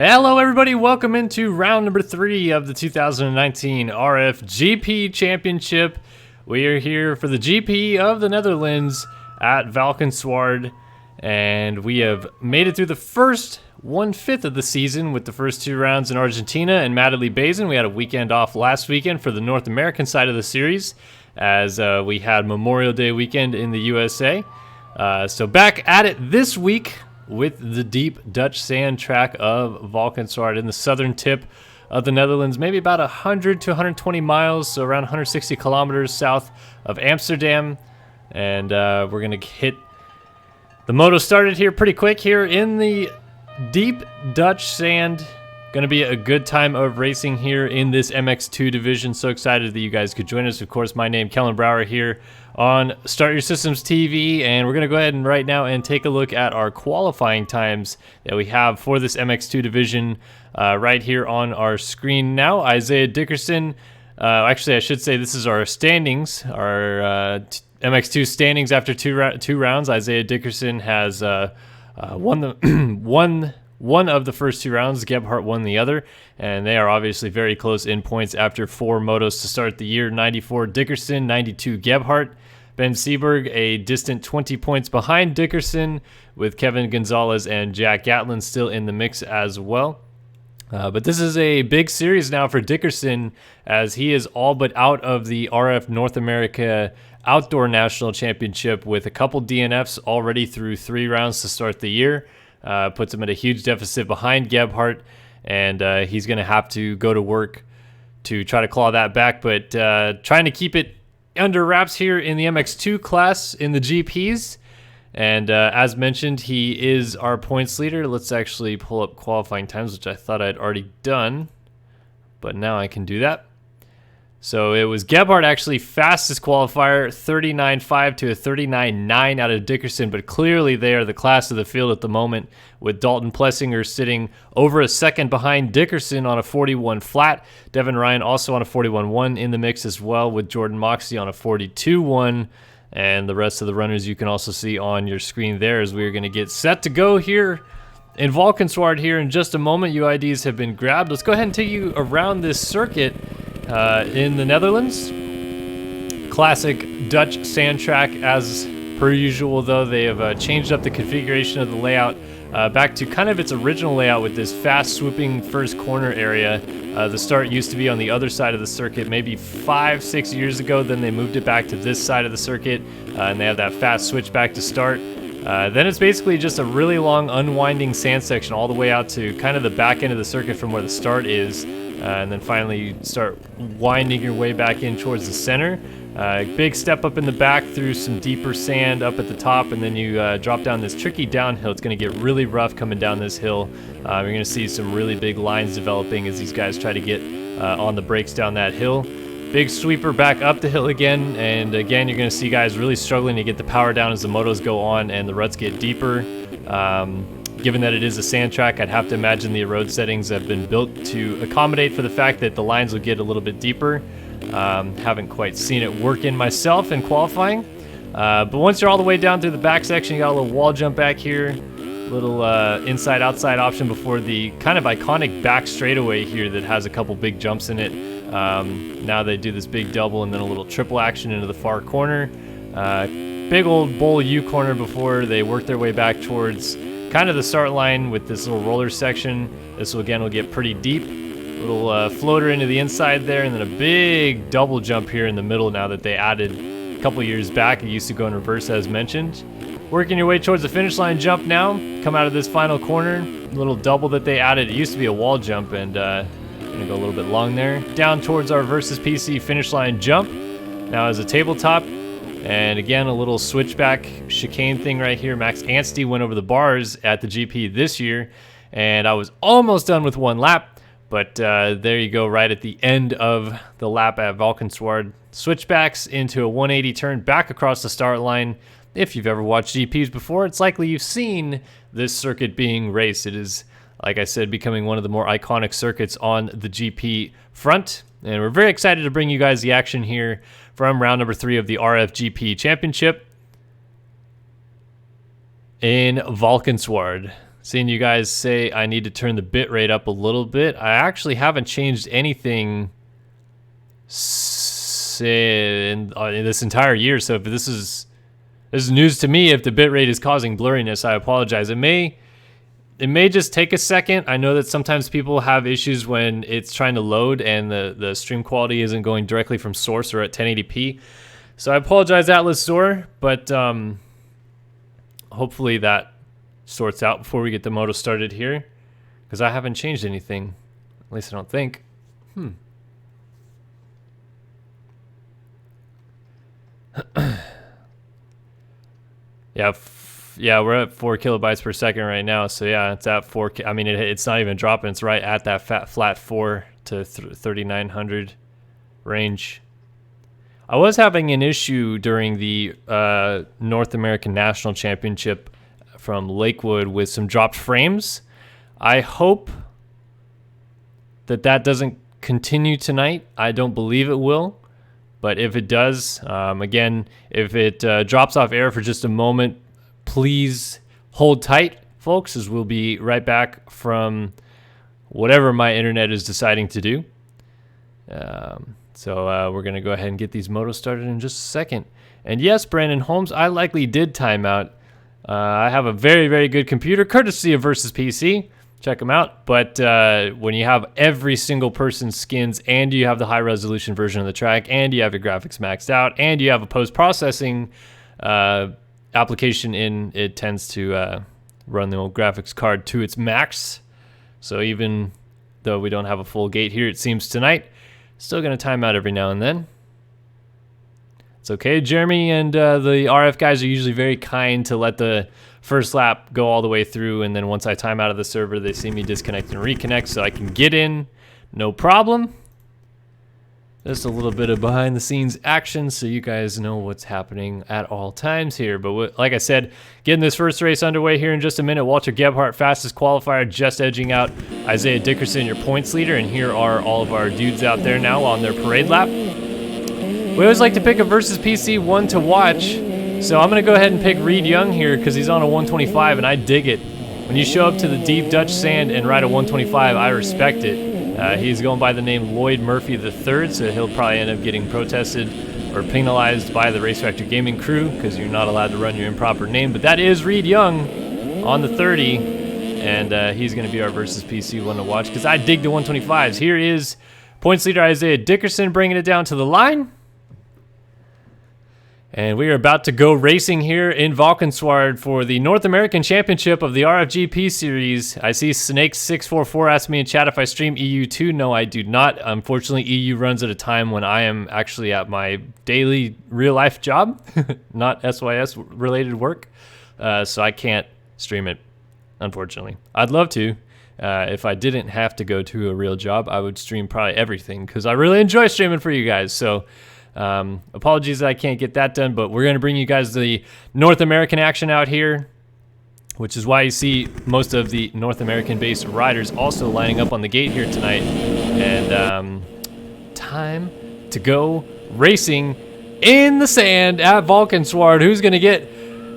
Hello everybody, welcome into round number 3 of the 2019 RFGP Championship. We are here for the GP of the Netherlands at Valkenswaard, and we have made it through the first 1/5 of the season with the first 2 rounds in Argentina and Madly Basin. We had a weekend off last weekend for the North American side of the series, as we had Memorial Day weekend in the USA. So back at it this week with the deep Dutch sand track of Valkenswaard in the southern tip of the Netherlands, maybe about 100 to 120 miles, so around 160 kilometers south of Amsterdam. And we're going to hit the moto started here pretty quick here in the deep Dutch sand. Going to be a good time of racing here in this MX2 division. So excited that you guys could join us. Of course, my name, Kellen Brouwer, here on Start Your Systems TV, and we're going to go ahead and right now and take a look at our qualifying times that we have for this MX2 division right here on our screen now. Isaiah Dickerson, actually I should say this is our standings, our MX2 standings after two rounds. Isaiah Dickerson has won the one of the first 2 rounds. Gebhardt won the other, and they are obviously very close in points after 4 motos to start the year. 94 Dickerson, 92 Gebhardt. Ben Seberg a distant 20 points behind Dickerson, with Kevin Gonzalez and Jack Gatlin still in the mix as well. But this is a big series now for Dickerson, as he is all but out of the RF North America Outdoor National Championship with a couple DNFs already through 3 rounds to start the year. Puts him at a huge deficit behind Gebhardt, and he's going to have to go to work to try to claw that back, but trying to keep it under wraps here in the MX2 class in the GPs. And as mentioned, he is our points leader. Let's actually pull up qualifying times, which I thought I'd already done, but now I can do that. So it was Gebhardt actually fastest qualifier, 39.5 to a 39.9 out of Dickerson, but clearly they are the class of the field at the moment, with Dalton Plessinger sitting over a second behind Dickerson on a 41 flat. Devin Ryan also on a 41.1 in the mix as well, with Jordan Moxie on a 42.1, and the rest of the runners you can also see on your screen there, as we're going to get set to go here in Valkenswaard here in just a moment. UIDs have been grabbed. Let's go ahead and take you around this circuit in the Netherlands. Classic Dutch sand track as per usual, though they have changed up the configuration of the layout back to kind of its original layout with this fast swooping first corner area. The start used to be on the other side of the circuit maybe 5-6 years ago. Then they moved it back to this side of the circuit, and they have that fast switch back to start. Then it's basically just a really long unwinding sand section all the way out to kind of the back end of the circuit from where the start is. And then finally you start winding your way back in towards the center. Big step up in the back through some deeper sand up at the top, and then you drop down this tricky downhill. It's going to get really rough coming down this hill. You're going to see some really big lines developing as these guys try to get on the brakes down that hill. Big sweeper back up the hill again, and again you're going to see guys really struggling to get the power down as the motos go on and the ruts get deeper. Given that it is a sand track, I'd have to imagine the road settings have been built to accommodate for the fact that the lines will get a little bit deeper. Haven't quite seen it work in myself in qualifying. But once you're all the way down through the back section, you got a little wall jump back here. Little inside-outside option before the kind of iconic back straightaway here that has a couple big jumps in it. Now they do this big double and then a little triple action into the far corner. Big old bowl U corner before they work their way back towards kind of the start line with this little roller section. This will get pretty deep. Little floater into the inside there, and then a big double jump here in the middle now that they added a couple years back. It used to go in reverse as mentioned. Working your way towards the finish line jump now. Come out of this final corner. Little double that they added. It used to be a wall jump, and gonna go a little bit long there. Down towards our versus PC finish line jump. Now as a tabletop. And again, a little switchback chicane thing right here. Max Anstey went over the bars at the GP this year, and I was almost done with 1 lap, but there you go, right at the end of the lap at Valkenswaard. Switchbacks into a 180 turn back across the start line. If you've ever watched GPs before, it's likely you've seen this circuit being raced. It is, like I said, becoming one of the more iconic circuits on the GP front. And we're very excited to bring you guys the action here from round number 3 of the RFGP Championship in Valkenswaard. Seeing you guys say I need to turn the bit rate up a little bit. I actually haven't changed anything in this entire year, so if this is news to me. If the bit rate is causing blurriness, I apologize. It may just take a second. I know that sometimes people have issues when it's trying to load and the stream quality isn't going directly from source or at 1080p. So I apologize, Atlas Zor, but hopefully that sorts out before we get the moto started here, because I haven't changed anything, at least I don't think. Yeah, we're at 4 kilobytes per second right now, so yeah, it's at 4K. I mean, it's not even dropping. It's right at that flat 4 to 3900 range. I was having an issue during the North American National Championship from Lakewood with some dropped frames. I hope that doesn't continue tonight. I don't believe it will, but if it does, again, if it drops off air for just a moment, please hold tight, folks, as we'll be right back from whatever my internet is deciding to do. So we're going to go ahead and get these motos started in just a second. And yes, Brandon Holmes, I likely did time out. I have a very, very good computer, courtesy of Versus PC. Check them out. But when you have every single person's skins and you have the high-resolution version of the track and you have your graphics maxed out and you have a post-processing application in, it tends to run the old graphics card to its max. So even though we don't have a full gate here, it seems tonight, still going to time out every now and then. It's okay. Jeremy and the RF guys are usually very kind to let the first lap go all the way through, and then once I time out of the server, they see me disconnect and reconnect so I can get in, no problem. Just a little bit of behind the scenes action so you guys know what's happening at all times here. But like I said, getting this first race underway here in just a minute. Walter Gebhardt, fastest qualifier, just edging out Isaiah Dickerson, your points leader. And here are all of our dudes out there now on their parade lap. We always like to pick a Versus PC one to watch. So I'm going to go ahead and pick Reed Young here because he's on a 125 and I dig it. When you show up to the deep Dutch sand and ride a 125, I respect it. He's going by the name Lloyd Murphy III, so he'll probably end up getting protested or penalized by the Race Factor Gaming crew because you're not allowed to run your improper name. But that is Reed Young on the 30, and he's going to be our Versus PC one to watch because I dig the 125s. Here is points leader Isaiah Dickerson bringing it down to the line. And we are about to go racing here in Valkenswaard for the North American Championship of the RFGP Series. I see Snake644 asked me in chat if I stream EU2. No, I do not. Unfortunately, EU runs at a time when I am actually at my daily real-life job, not SYS-related work, so I can't stream it, unfortunately. I'd love to. If I didn't have to go to a real job, I would stream probably everything because I really enjoy streaming for you guys, so... apologies that I can't get that done, but we're going to bring you guys the North American action out here, which is why you see most of the North American-based riders also lining up on the gate here tonight. And time to go racing in the sand at Valkenswaard. Who's going to get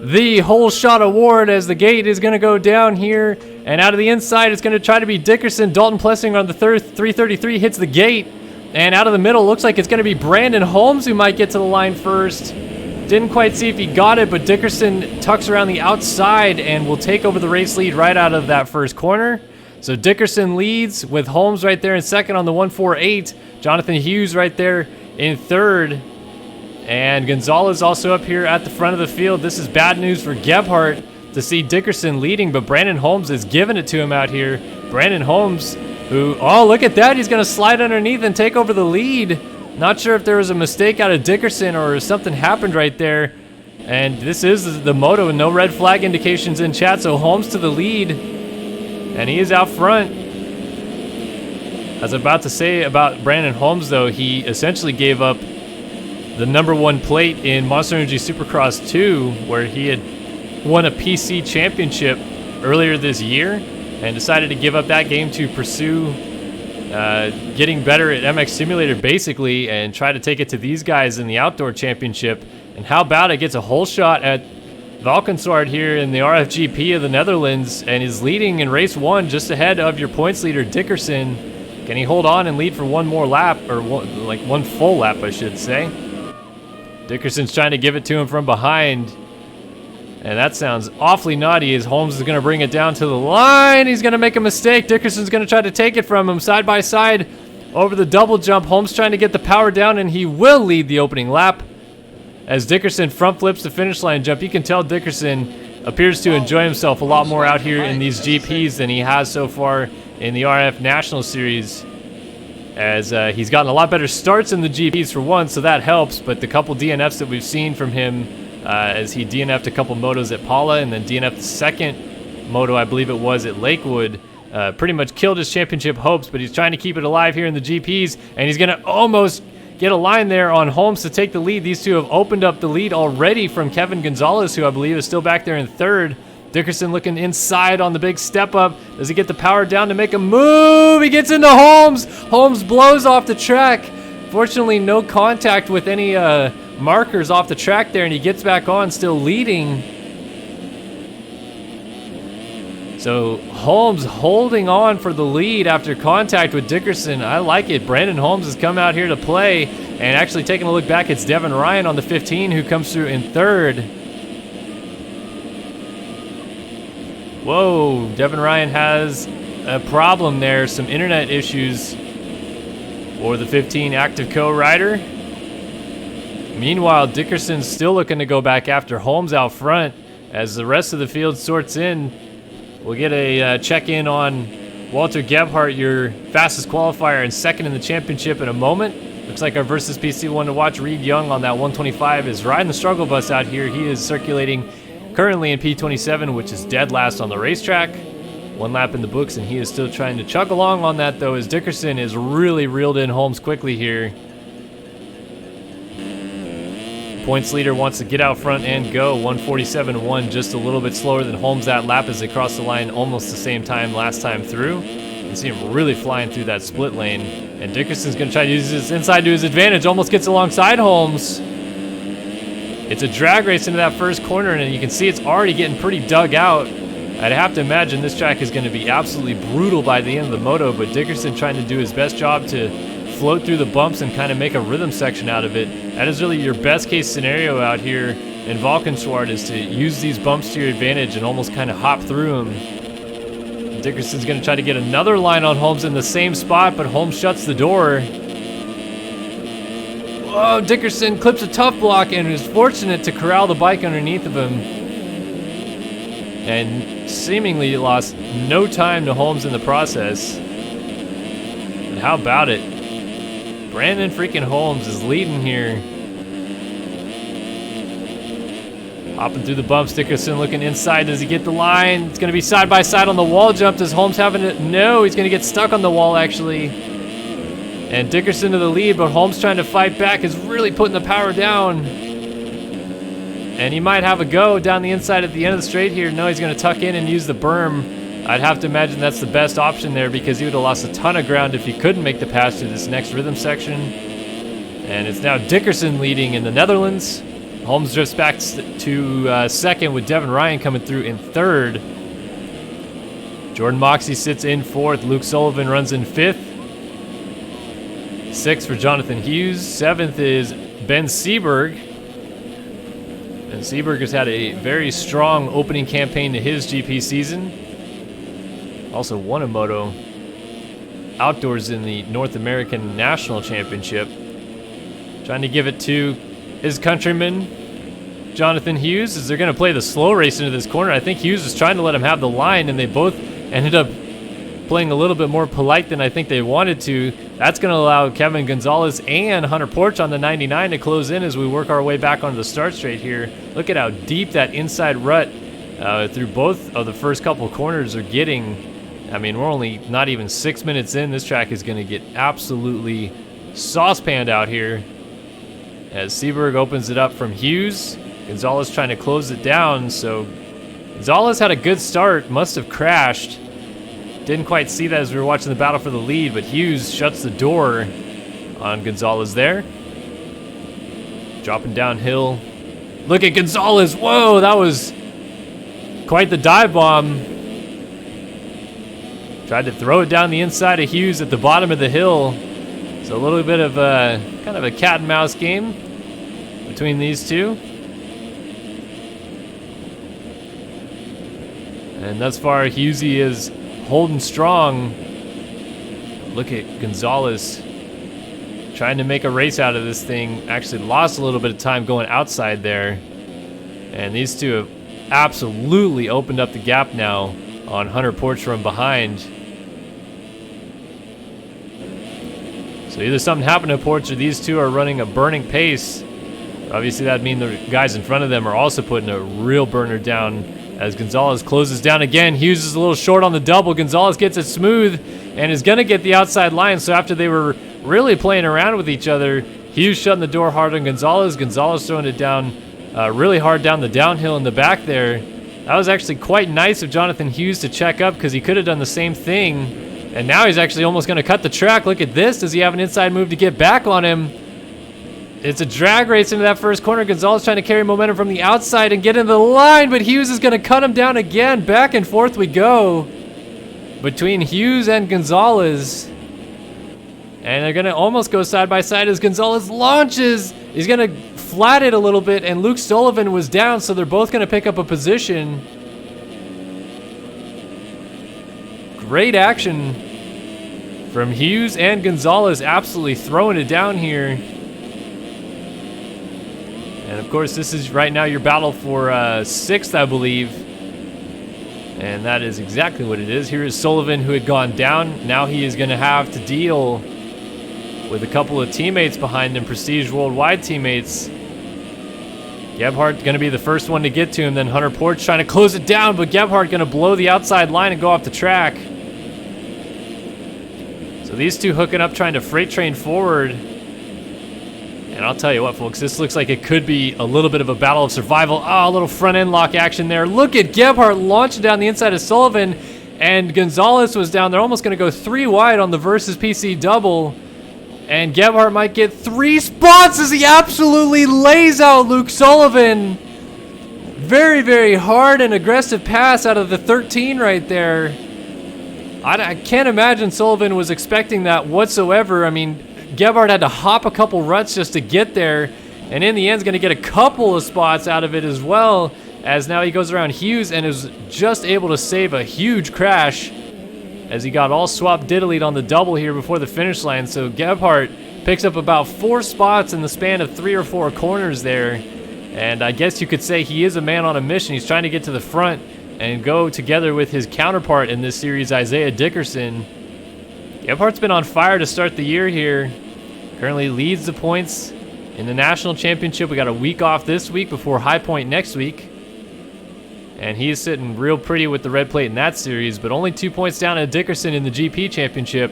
the whole shot award as the gate is going to go down here? And out of the inside, it's going to try to be Dickerson. Dalton Plessinger on the 333 hits the gate. And out of the middle, looks like it's going to be Brandon Holmes who might get to the line first. Didn't quite see if he got it, but Dickerson tucks around the outside and will take over the race lead right out of that first corner. So Dickerson leads with Holmes right there in second on the 148. Jonathan Hughes right there in third. And Gonzalez also up here at the front of the field. This is bad news for Gebhardt to see Dickerson leading, but Brandon Holmes is giving it to him out here. Brandon Holmes... who, oh, look at that. He's going to slide underneath and take over the lead. Not sure if there was a mistake out of Dickerson or something happened right there. And this is the moto, no red flag indications in chat. So Holmes to the lead. And he is out front. As I'm about to say about Brandon Holmes, though, he essentially gave up the #1 plate in Monster Energy Supercross 2, where he had won a PC championship earlier this year. And decided to give up that game to pursue getting better at MX Simulator, basically, and try to take it to these guys in the Outdoor Championship. And how about it gets a whole shot at Valkenswaard here in the RFGP of the Netherlands, and is leading in race 1 just ahead of your points leader Dickerson. Can he hold on and lead for one more lap, or one full lap, I should say? Dickerson's trying to give it to him from behind, and that sounds awfully naughty as Holmes is going to bring it down to the line. He's going to make a mistake. Dickerson's going to try to take it from him side by side over the double jump. Holmes trying to get the power down, and he will lead the opening lap. As Dickerson front flips the finish line jump, you can tell Dickerson appears to enjoy himself a lot more out here in these GPs than he has so far in the RF National Series, as he's gotten a lot better starts in the GPs for one, so that helps, but the couple DNFs that we've seen from him, as he DNF'd a couple motos at Paula and then DNF'd the second moto, I believe it was, at Lakewood, pretty much killed his championship hopes, but he's trying to keep it alive here in the GPs, and he's going to almost get a line there on Holmes to take the lead. These two have opened up the lead already from Kevin Gonzalez, who I believe is still back there in third. Dickerson looking inside on the big step up. Does he get the power down to make a move? He gets into Holmes. Holmes blows off the track. Fortunately, no contact with any markers off the track there, and he gets back on, still leading. So Holmes holding on for the lead after contact with Dickerson. I like it. Brandon Holmes has come out here to play, and actually taking a look back, it's Devin Ryan on the 15 who comes through in third. Whoa, Devin Ryan has a problem there, some internet issues for the 15 Active Co rider. Meanwhile, Dickerson's still looking to go back after Holmes out front as the rest of the field sorts in. We'll get a check-in on Walter Gebhardt, your fastest qualifier and second in the championship, in a moment. Looks like our Versus PC one to watch, Reed Young on that 125, is riding the struggle bus out here. He is circulating currently in P27, which is dead last on the racetrack. One lap in the books, and he is still trying to chug along on that, though, as Dickerson is really reeled in Holmes quickly here. Points leader wants to get out front and go. 147.1, just a little bit slower than Holmes that lap as they cross the line almost the same time last time through. You can see him really flying through that split lane. And Dickerson's going to try to use his inside to his advantage. Almost gets alongside Holmes. It's a drag race into that first corner, and you can see it's already getting pretty dug out. I'd have to imagine this track is going to be absolutely brutal by the end of the moto, but Dickerson trying to do his best job to float through the bumps and kind of make a rhythm section out of it. That is really your best case scenario out here in Valkenswaard, is to use these bumps to your advantage and almost kind of hop through them. Dickerson's going to try to get another line on Holmes in the same spot, but Holmes shuts the door. Whoa, Dickerson clips a tough block and is fortunate to corral the bike underneath of him, and seemingly lost no time to Holmes in the process. And how about it? Brandon freaking Holmes is leading here. Hopping through the bumps, Dickerson looking inside. Does he get the line? It's going to be side by side on the wall jump. Does Holmes have it? No, he's going to get stuck on the wall, actually. And Dickerson to the lead, but Holmes trying to fight back, is really putting the power down. And he might have a go down the inside at the end of the straight here. No, he's going to tuck in and use the berm. I'd have to imagine that's the best option there, because he would have lost a ton of ground if he couldn't make the pass to this next rhythm section. And it's now Dickerson leading in the Netherlands. Holmes drifts back to second, with Devin Ryan coming through in third. Jordan Moxie sits in fourth. Luke Sullivan runs in fifth. Sixth for Jonathan Hughes. Seventh is Ben Seberg. And Seberg has had a very strong opening campaign to his GP season. Also won a moto outdoors in the North American National Championship. Trying to give it to his countryman, Jonathan Hughes, as they're going to play the slow race into this corner. I think Hughes was trying to let him have the line, and they both ended up playing a little bit more polite than I think they wanted to. That's going to allow Kevin Gonzalez and Hunter Porch on the 99 to close in as we work our way back onto the start straight here. Look at how deep that inside rut through both of the first couple corners are getting. I mean, we're only not even 6 minutes in. This track is going to get absolutely saucepanned out here as Seberg opens it up from Hughes. Gonzalez trying to close it down, so Gonzalez had a good start, must have crashed. Didn't quite see that as we were watching the battle for the lead, but Hughes shuts the door on Gonzalez there. Dropping downhill Look at Gonzalez. Whoa, that was quite the dive bomb. Tried to throw it down the inside of Hughes at the bottom of the hill. So a little bit of a kind of a cat and mouse game between these two. And thus far, Hughesy is holding strong. Look at Gonzalez trying to make a race out of this thing. Actually lost a little bit of time going outside there. And these two have absolutely opened up the gap now on Hunter Porch from behind. So either something happened to Porch or these two are running a burning pace. Obviously that'd mean the guys in front of them are also putting a real burner down as Gonzalez closes down again. Hughes is a little short on the double. Gonzalez gets it smooth and is going to get the outside line. So after they were really playing around with each other, Hughes shutting the door hard on Gonzalez. Gonzalez throwing it down really hard down the downhill in the back there. That was actually quite nice of Jonathan Hughes to check up because he could have done the same thing. And now he's actually almost going to cut the track. Look at this. Does he have an inside move to get back on him? It's a drag race into that first corner. Gonzalez trying to carry momentum from the outside and get into the line, but Hughes is going to cut him down again. Back and forth we go between Hughes and Gonzalez. And they're going to almost go side by side as Gonzalez launches. He's going to flat it a little bit, and Luke Sullivan was down, so they're both going to pick up a position. Great action from Hughes and Gonzalez, absolutely throwing it down here. And of course, this is right now your battle for 6th, I believe. And that is exactly what it is. Here is Sullivan, who had gone down. Now he is going to have to deal with a couple of teammates behind him, Prestige Worldwide teammates. Gebhardt going to be the first one to get to him. Then Hunter Porch trying to close it down, but Gebhardt going to blow the outside line and go off the track. So these two hooking up, trying to freight train forward. And I'll tell you what, folks, this looks like it could be a little bit of a battle of survival. Oh, a little front end lock action there. Look at Gebhardt launching down the inside of Sullivan, and Gonzalez was down. They're almost going to go 3 wide on the versus PC double. And Gebhardt might get 3 spots as he absolutely lays out Luke Sullivan. Very, very hard and aggressive pass out of the 13 right there. I can't imagine Sullivan was expecting that whatsoever. I mean, Gebhardt had to hop a couple ruts just to get there, and in the end is going to get a couple of spots out of it as well, as now he goes around Hughes and is just able to save a huge crash as he got all swapped diddlied on the double here before the finish line. So Gebhardt picks up about 4 spots in the span of 3 or 4 corners there, and I guess you could say he is a man on a mission. He's trying to get to the front and go together with his counterpart in this series, Isaiah Dickerson. Gebhardt's been on fire to start the year here. Currently leads the points in the national championship. We got a week off this week before High Point next week. And he's sitting real pretty with the red plate in that series, but only 2 points down at Dickerson in the GP championship.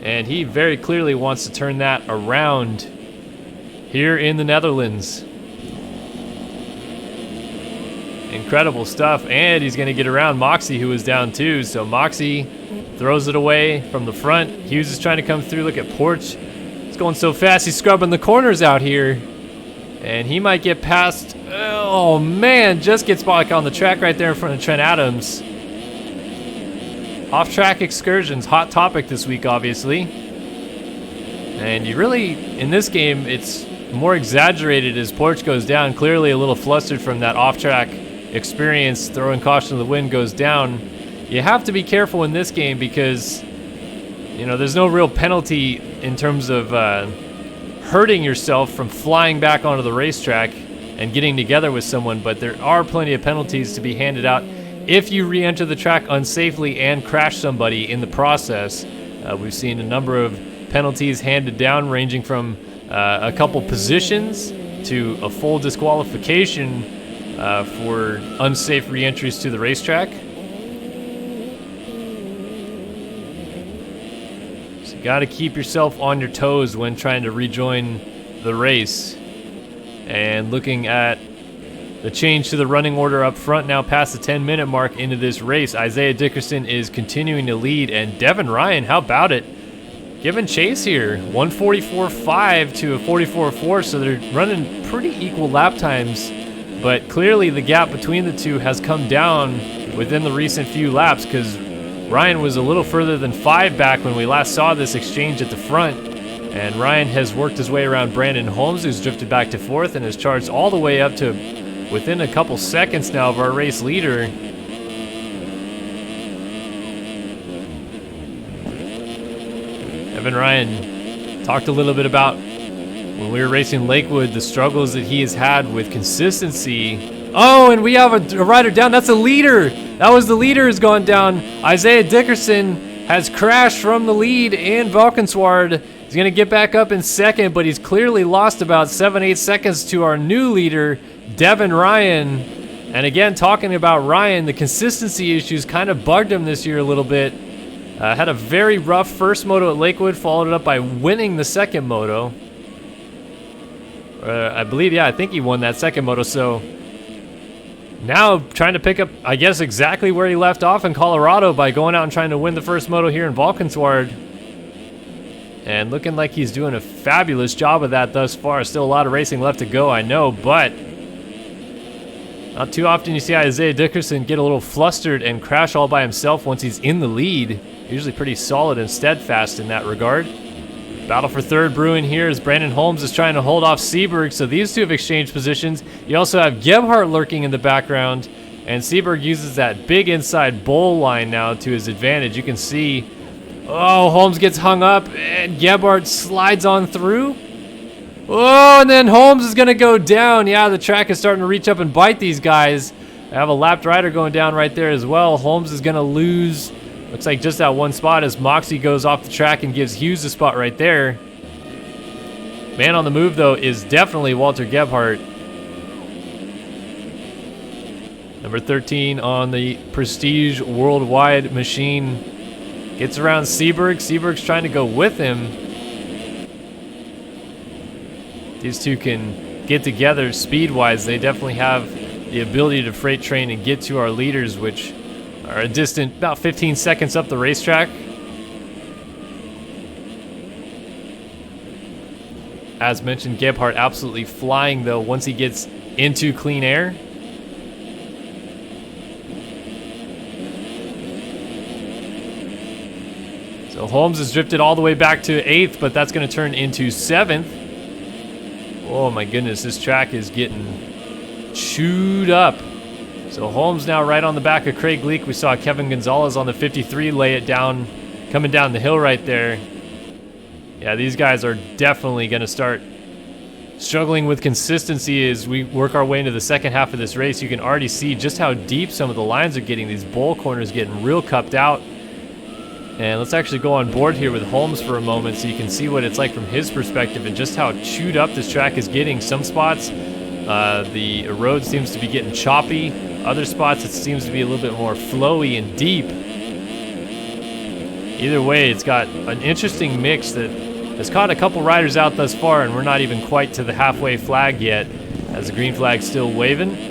And he very clearly wants to turn that around here in the Netherlands. Incredible stuff. And he's going to get around Moxie, who was down too. So Moxie throws it away from the front. Hughes is trying to come through. Look at Porch. It's going so fast, he's scrubbing the corners out here. And he might get past, oh man, just gets back on the track right there in front of Trent Adams. Off-track excursions, hot topic this week, obviously. And you really, in this game, it's more exaggerated as Porch goes down. Clearly a little flustered from that off-track experience, throwing caution to the wind, goes down. You have to be careful in this game because, you know, there's no real penalty in terms of hurting yourself from flying back onto the racetrack and getting together with someone, but there are plenty of penalties to be handed out if you re-enter the track unsafely and crash somebody in the process. We've seen a number of penalties handed down, ranging from a couple positions to a full disqualification for unsafe re-entries to the racetrack. Got to keep yourself on your toes when trying to rejoin the race. And looking at the change to the running order up front now past the 10-minute mark into this race, Isaiah Dickerson is continuing to lead, and Devin Ryan, how about it? Giving chase here, 144.5 to a 44.4, so they're running pretty equal lap times but clearly the gap between the two has come down within the recent few laps, because Ryan was a little further than 5 back when we last saw this exchange at the front, and Ryan has worked his way around Brandon Holmes, who's drifted back to 4th and has charged all the way up to within a couple seconds now of our race leader. Evan Ryan talked a little bit about, when we were racing Lakewood, the struggles that he has had with consistency. Oh, and we have a rider down. That's a leader. That was the leader who's gone down. Isaiah Dickerson has crashed from the lead in Valkenswaard. He's going to get back up in 2nd, but he's clearly lost about 7-8 seconds to our new leader, Devin Ryan. And again, talking about Ryan, the consistency issues kind of bugged him this year a little bit. Had a very rough first moto at Lakewood, followed it up by winning the second moto. I believe, yeah, I think he won that second moto. So now trying to pick up, I guess, exactly where he left off in Colorado by going out and trying to win the first moto here in Valkenswaard. And looking like he's doing a fabulous job of that thus far. Still a lot of racing left to go, I know, but not too often you see Isaiah Dickerson get a little flustered and crash all by himself once he's in the lead. Usually pretty solid and steadfast in that regard. Battle for 3rd brewing here as Brandon Holmes is trying to hold off Seberg, so these two have exchanged positions. You also have Gebhardt lurking in the background, and Seberg uses that big inside bowl line now to his advantage. You can see, oh, Holmes gets hung up, and Gebhardt slides on through. Oh, and then Holmes is going to go down. Yeah, the track is starting to reach up and bite these guys. I have a lapped rider going down right there as well. Holmes is going to lose, looks like just that one spot as Moxie goes off the track and gives Hughes a spot right there. Man on the move, though, is definitely Walter Gebhardt. Number 13 on the Prestige Worldwide machine. Gets around Seberg. Seberg's trying to go with him. These two can get together speed-wise. They definitely have the ability to freight train and get to our leaders, which are a distant about 15 seconds up the racetrack. As mentioned, Gebhardt absolutely flying, though, once he gets into clean air. So Holmes has drifted all the way back to 8th, but that's going to turn into 7th. Oh my goodness, this track is getting chewed up. So Holmes now right on the back of Craig Leak. We saw Kevin Gonzalez on the 53 lay it down, coming down the hill right there. Yeah, these guys are definitely going to start struggling with consistency as we work our way into the second half of this race. You can already see just how deep some of the lines are getting. These bowl corners getting real cupped out. And let's actually go on board here with Holmes for a moment so you can see what it's like from his perspective and just how chewed up this track is getting. Some spots, the road seems to be getting choppy. Other spots, it seems to be a little bit more flowy and deep. Either way, it's got an interesting mix that has caught a couple riders out thus far, and we're not even quite to the halfway flag yet, as the green flag's still waving.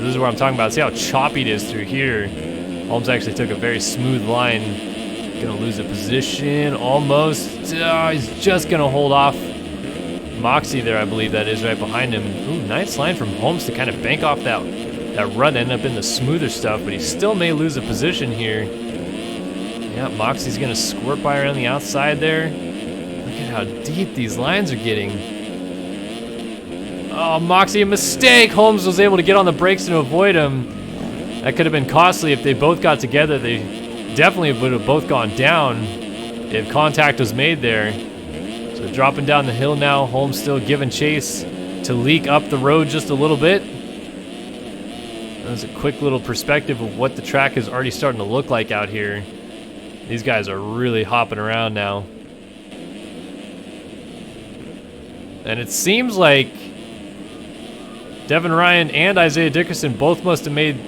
This is what I'm talking about. See how choppy it is through here. Holmes actually took a very smooth line. Gonna lose a position, almost. Oh, he's just gonna hold off Moxie there, I believe that is, right behind him. Ooh, nice line from Holmes to kind of bank off that run, end up in the smoother stuff, but he still may lose a position here. Yeah, Moxie's gonna squirt by around the outside there. Look at how deep these lines are getting. Oh, Moxie, a mistake! Holmes was able to get on the brakes and avoid him. That could have been costly if they both got together. They definitely would have both gone down if contact was made there. So dropping down the hill now, Holmes still giving chase to Leak up the road just a little bit. That's a quick little perspective of what the track is already starting to look like out here. These guys are really hopping around now. And it seems like Devin Ryan and Isaiah Dickerson both must have made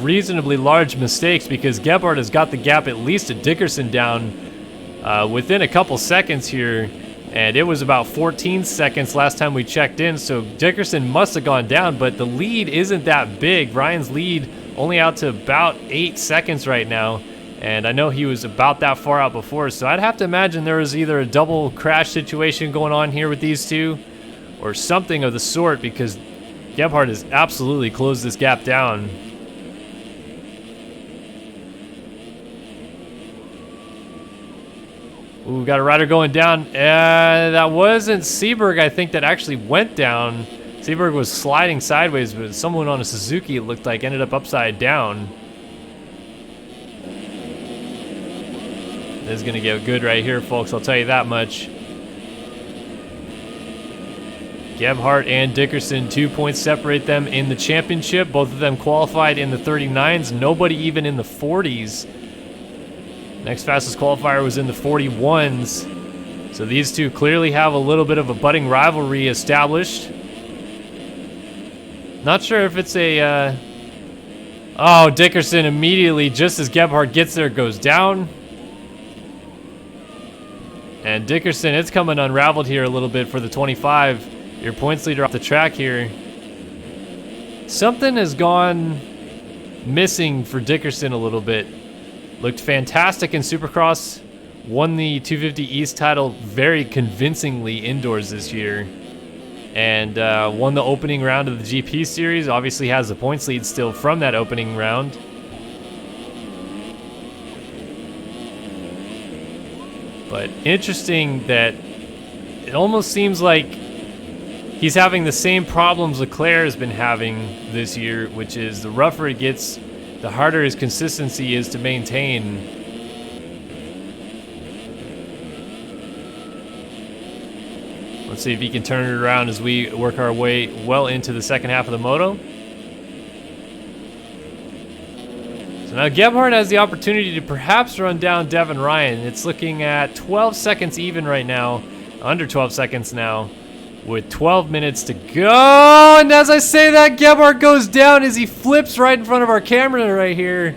reasonably large mistakes, because Gebhardt has got the gap at least to Dickerson down within a couple seconds here, and it was about 14 seconds last time we checked in, so Dickerson must have gone down, but the lead isn't that big. Ryan's lead only out to about 8 seconds right now, And I know he was about that far out before, so I'd have to imagine there was either a double crash situation going on here with these two or something of the sort, because Gebhardt has absolutely closed this gap down. Ooh, got a rider going down. That wasn't Seberg, I think, that actually went down. Seberg was sliding sideways, but someone on a Suzuki, it looked like, ended up upside down. This is going to get good right here, folks. I'll tell you that much. Gebhardt and Dickerson, 2 points separate them in the championship. Both of them qualified in the 39s. Nobody even in the 40s. Next fastest qualifier was in the 41s. So these two clearly have a little bit of a budding rivalry established. Not sure if it's a... Oh, Dickerson immediately, just as Gebhardt gets there, goes down. And Dickerson, it's coming unraveled here a little bit for the 25. Your points leader off the track here. Something has gone missing for Dickerson a little bit. Looked fantastic in Supercross. Won the 250 East title very convincingly indoors this year. And won the opening round of the GP Series. Obviously has the points lead still from that opening round. But interesting that it almost seems like he's having the same problems Leclerc has been having this year, which is the rougher it gets, the harder his consistency is to maintain. Let's see if he can turn it around as we work our way well into the second half of the moto. So now Gebhardt has the opportunity to perhaps run down Devin Ryan. It's looking at 12 seconds even right now, under 12 seconds now, with 12 minutes to go. And as I say that, Gebhardt goes down as he flips right in front of our camera right here.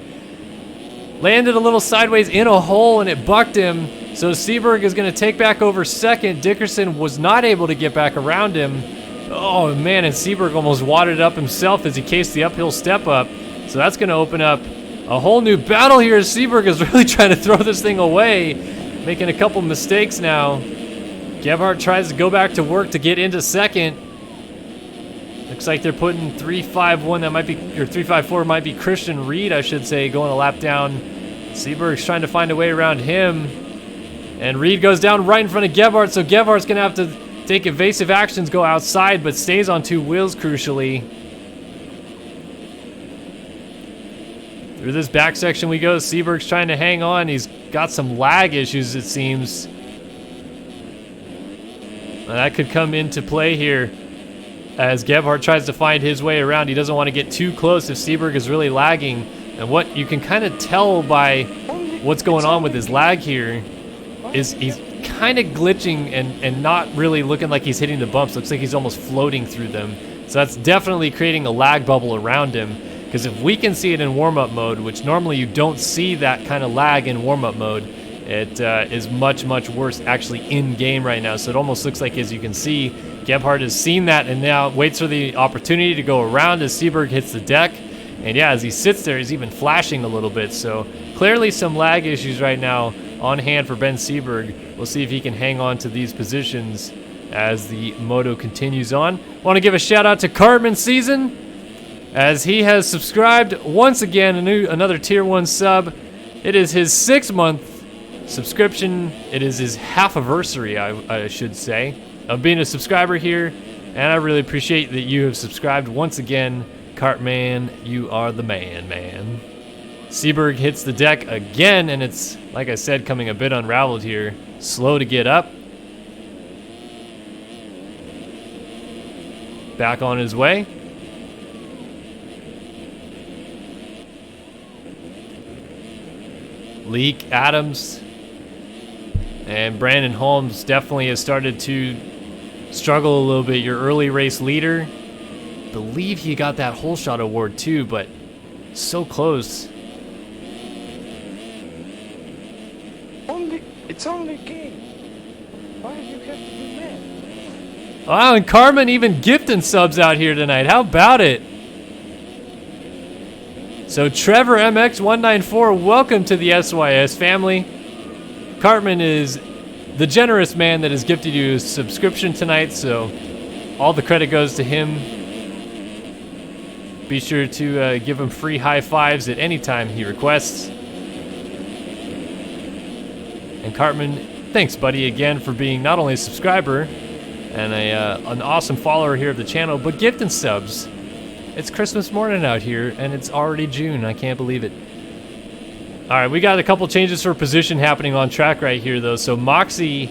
Landed a little sideways in a hole and it bucked him. So Seberg is going to take back over second. Dickerson was not able to get back around him. Oh man, and Seberg almost wadded up himself as he cased the uphill step up. So that's going to open up a whole new battle here as Seberg is really trying to throw this thing away. Making a couple mistakes now. Gebhardt tries to go back to work to get into second. Looks like they're putting 3-5-1, that might be, or 3-5-4 might be Christian Reed, I should say, going a lap down. Seberg's trying to find a way around him. And Reed goes down right in front of Gebhardt, so Gebhardt's going to have to take evasive actions, go outside, but stays on two wheels, crucially. Through this back section we go. Seberg's trying to hang on. He's got some lag issues, it seems. That could come into play here as Gebhardt tries to find his way around. He doesn't want to get too close if Seberg is really lagging. And what you can kind of tell by what's going on with his lag here is he's kind of glitching and not really looking like he's hitting the bumps. Looks like he's almost floating through them. So that's definitely creating a lag bubble around him. Because if we can see it in warm-up mode, which normally you don't see that kind of lag in warm-up mode, it is much, much worse actually in-game right now. So it almost looks like, as you can see, Gebhardt has seen that and now waits for the opportunity to go around as Seberg hits the deck. And yeah, as he sits there, he's even flashing a little bit. So clearly some lag issues right now on hand for Ben Seberg. We'll see if he can hang on to these positions as the moto continues on. Want to give a shout out to Cartman Season, as he has subscribed once again, another tier 1 sub. It is his 6-month subscription. It is his half-anniversary, I should say, of being a subscriber here, and I really appreciate that you have subscribed once again. Cartman, you are the man. Seberg hits the deck again, and it's, like I said, coming a bit unraveled here. Slow to get up. Back on his way. Leak, Adams, and Brandon Holmes definitely has started to struggle a little bit. Your early race leader. Believe he got that hole shot award too, but so close. It's only a game. Why do you have to be mad? Wow, and Carmen even gifting subs out here tonight. How about it? So Trevor MX194, welcome to the SYS family. Cartman is the generous man that has gifted you a subscription tonight, so all the credit goes to him. Be sure to give him free high fives at any time he requests. And Cartman, thanks buddy again for being not only a subscriber and an awesome follower here of the channel, but gifting subs. It's Christmas morning out here and it's already June. I can't believe it. All right, we got a couple changes for position happening on track right here though. So Moxie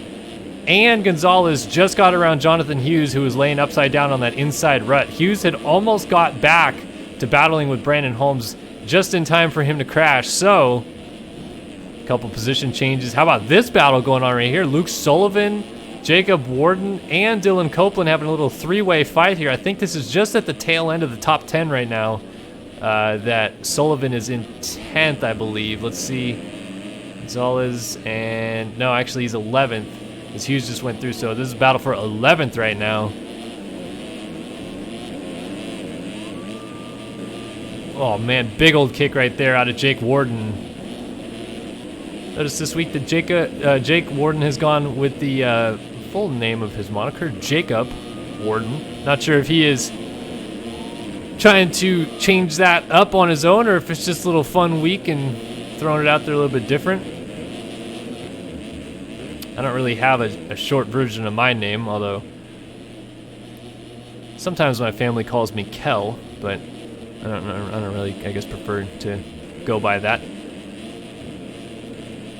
and Gonzalez just got around Jonathan Hughes, who was laying upside down on that inside rut. Hughes had almost got back to battling with Brandon Holmes just in time for him to crash. So a couple position changes. How about this battle going on right here? Luke Sullivan, Jacob Warden, and Dylan Copeland having a little three-way fight here. I think this is just at the tail end of the top 10 right now. That Sullivan is in 10th, I believe. Let's see. Gonzalez and... no, actually he's 11th. As Hughes just went through, so this is a battle for 11th right now. Oh man, big old kick right there out of Jake Warden. Notice this week that Jake Warden has gone with the full name of his moniker, Jacob Warden. Not sure if he is trying to change that up on his own or if it's just a little fun week and throwing it out there a little bit different. I don't really have a short version of my name, although sometimes my family calls me Kel, but I don't really, I guess, prefer to go by that.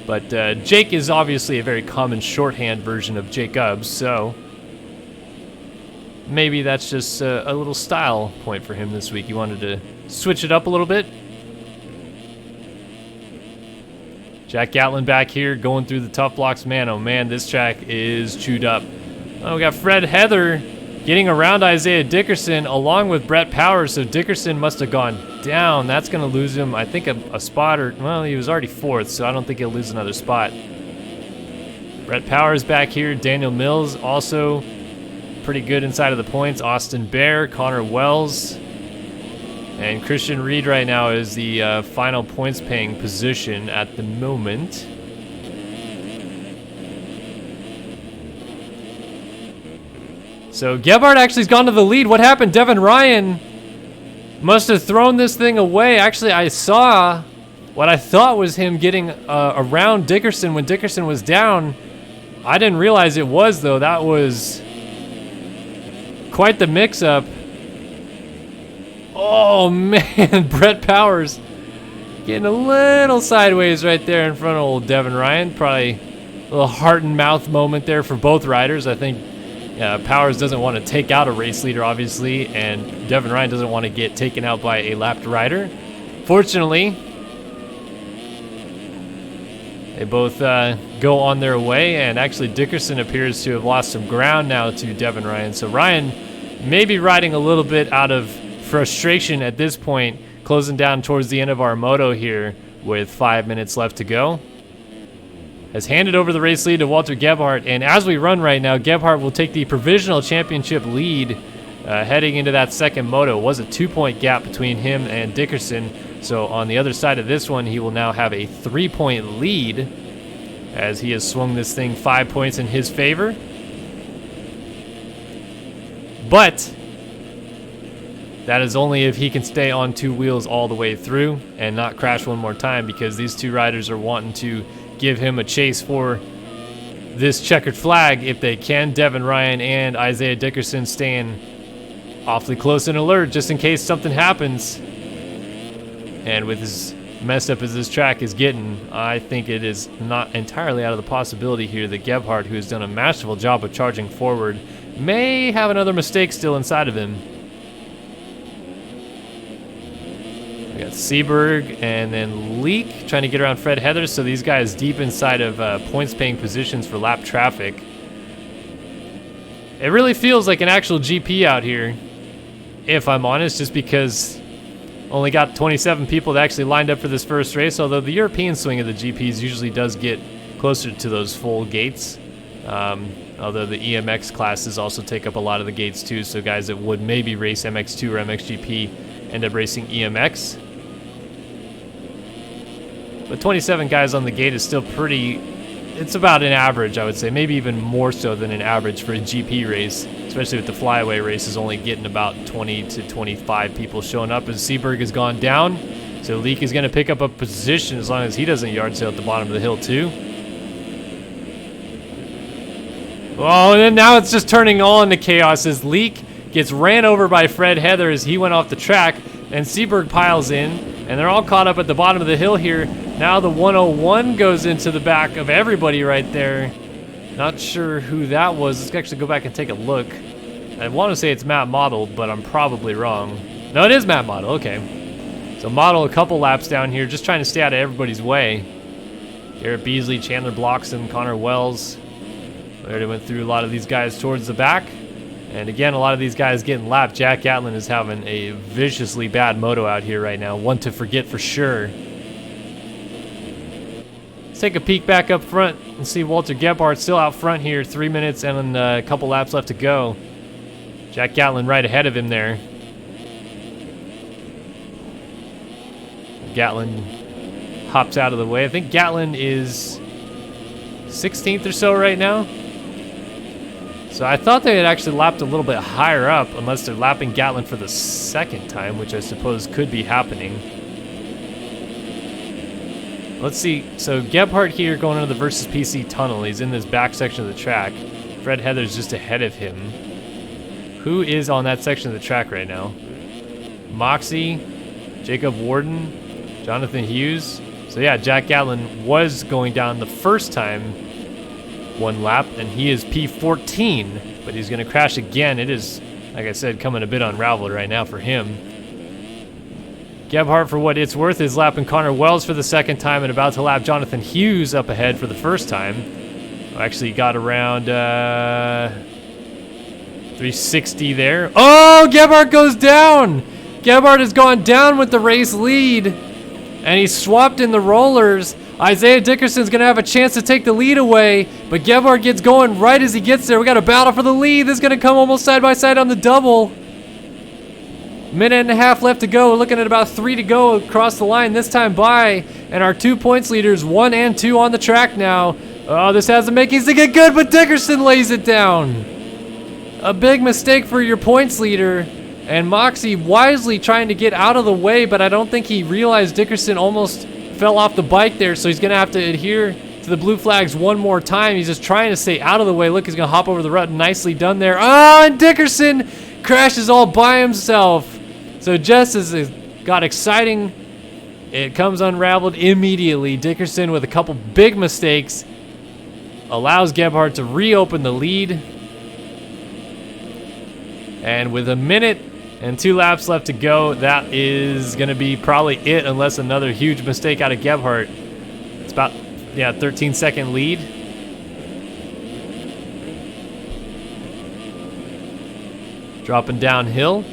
But Jake is obviously a very common shorthand version of Jacobs, so maybe that's just a little style point for him this week. He wanted to switch it up a little bit. Jack Gatlin back here going through the tough blocks. Man, oh man, this track is chewed up. Oh, we got Fred Heather getting around Isaiah Dickerson along with Brett Powers, so Dickerson must have gone down. That's going to lose him, I think, a spot, or, well, he was already 4th, so I don't think he'll lose another spot. Brett Powers back here. Daniel Mills also pretty good inside of the points. Austin Bear, Connor Wells, and Christian Reed right now is the final points paying position at the moment. So Gebhardt actually has gone to the lead. What happened? Devin Ryan must have thrown this thing away. Actually, I saw what I thought was him getting around Dickerson when Dickerson was down. I didn't realize it was, though. That was quite the mix-up. Oh, man. Brett Powers getting a little sideways right there in front of old Devin Ryan. Probably a little heart and mouth moment there for both riders. I think Powers doesn't want to take out a race leader, obviously, and Devin Ryan doesn't want to get taken out by a lapped rider. Fortunately, they both go on their way, and actually Dickerson appears to have lost some ground now to Devin Ryan. So Ryan may be riding a little bit out of frustration at this point, closing down towards the end of our moto here with 5 minutes left to go. Has handed over the race lead to Walter Gebhardt, and as we run right now, Gebhardt will take the provisional championship lead heading into that second moto. It was a 2-point gap between him and Dickerson, so on the other side of this one, he will now have a 3-point lead as he has swung this thing 5 points in his favor. But that is only if he can stay on two wheels all the way through and not crash one more time, because these two riders are wanting to give him a chase for this checkered flag if they can. Devin Ryan and Isaiah Dickerson staying awfully close and alert just in case something happens. And with as messed up as this track is getting, I think it is not entirely out of the possibility here that Gebhardt, who has done a masterful job of charging forward, may have another mistake still inside of him. We got Seberg and then Leak trying to get around Fred Heather, so these guys deep inside of points paying positions for lap traffic. It really feels like an actual GP out here, if I'm honest, just because only got 27 people that actually lined up for this first race, although the European swing of the GPs usually does get closer to those full gates. Although the EMX classes also take up a lot of the gates too, so guys that would maybe race MX2 or MXGP end up racing EMX. But 27 guys on the gate is still pretty, it's about an average, I would say. Maybe even more so than an average for a GP race, especially with the flyaway races only getting about 20 to 25 people showing up as Seberg has gone down. So Leak is going to pick up a position as long as he doesn't yard sale at the bottom of the hill too. Oh, and then now it's just turning all into chaos as Leak gets ran over by Fred Heather as he went off the track, and Seberg piles in, and they're all caught up at the bottom of the hill here. Now the 101 goes into the back of everybody right there. Not sure who that was. Let's actually go back and take a look. I want to say it's Matt Model, but I'm probably wrong. No, it is Matt Model, okay. So Model a couple laps down here, just trying to stay out of everybody's way. Garrett Beasley, Chandler Bloxham, Connor Wells. We already went through a lot of these guys towards the back. And again, a lot of these guys getting lapped. Jack Gatlin is having a viciously bad moto out here right now. One to forget for sure. Let's take a peek back up front and see Walter Gebhardt still out front here. 3 minutes and a couple laps left to go. Jack Gatlin right ahead of him there. Gatlin hops out of the way. I think Gatlin is 16th or so right now. So I thought they had actually lapped a little bit higher up, unless they're lapping Gatlin for the second time, which I suppose could be happening. Let's see. So Gebhardt here going into the Versus PC tunnel. He's in this back section of the track. Fred Heather's just ahead of him. Who is on that section of the track right now? Moxie, Jacob Warden, Jonathan Hughes. So yeah, Jack Gatlin was going down the first time, one lap, and he is P14, but he's going to crash again. It is, like I said, coming a bit unraveled right now for him. Gebhardt, for what it's worth, is lapping Connor Wells for the second time and about to lap Jonathan Hughes up ahead for the first time. Actually got around 360 there. Oh, Gebhardt goes down! Gebhardt has gone down with the race lead, and he swapped in the rollers. Isaiah Dickerson's going to have a chance to take the lead away, but Gebhardt gets going right as he gets there. We got a battle for the lead. This is going to come almost side by side on the double. Minute and a half left to go. We're looking at about 3 to go across the line this time by, and our 2 points leaders, 1 and 2 on the track now. Oh, this has the makings to get good, but Dickerson lays it down. A big mistake for your points leader, and Moxie wisely trying to get out of the way, but I don't think he realized Dickerson almost fell off the bike there, so he's going to have to adhere to the blue flags one more time. He's just trying to stay out of the way. Look, he's going to hop over the rut. Nicely done there. Oh, and Dickerson crashes all by himself. So just as it got exciting, it comes unraveled immediately. Dickerson, with a couple big mistakes, allows Gebhardt to reopen the lead. And with a minute and 2 laps left to go, that is going to be probably it, unless another huge mistake out of Gebhardt. It's about, 13-second lead. Dropping downhill.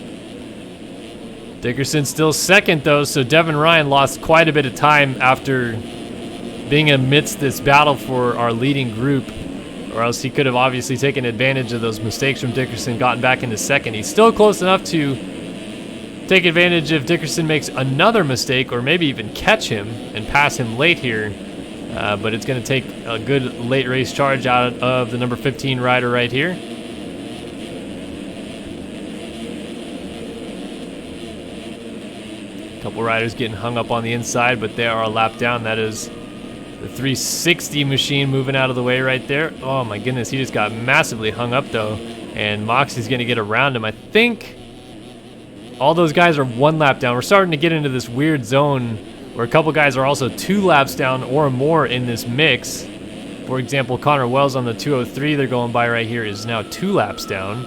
Dickerson still second, though, so Devin Ryan lost quite a bit of time after being amidst this battle for our leading group, or else he could have obviously taken advantage of those mistakes from Dickerson, gotten back into second. He's still close enough to take advantage if Dickerson makes another mistake, or maybe even catch him and pass him late here. But it's going to take a good late race charge out of the number 15 rider right here. Couple riders getting hung up on the inside, but they are a lap down. That is the 360 machine moving out of the way right there. Oh my goodness, he just got massively hung up though, and Moxie's going to get around him. I think all those guys are 1 lap down. We're starting to get into this weird zone where a couple guys are also 2 laps down or more in this mix. For example, Connor Wells on the 203 they're going by right here is now 2 laps down.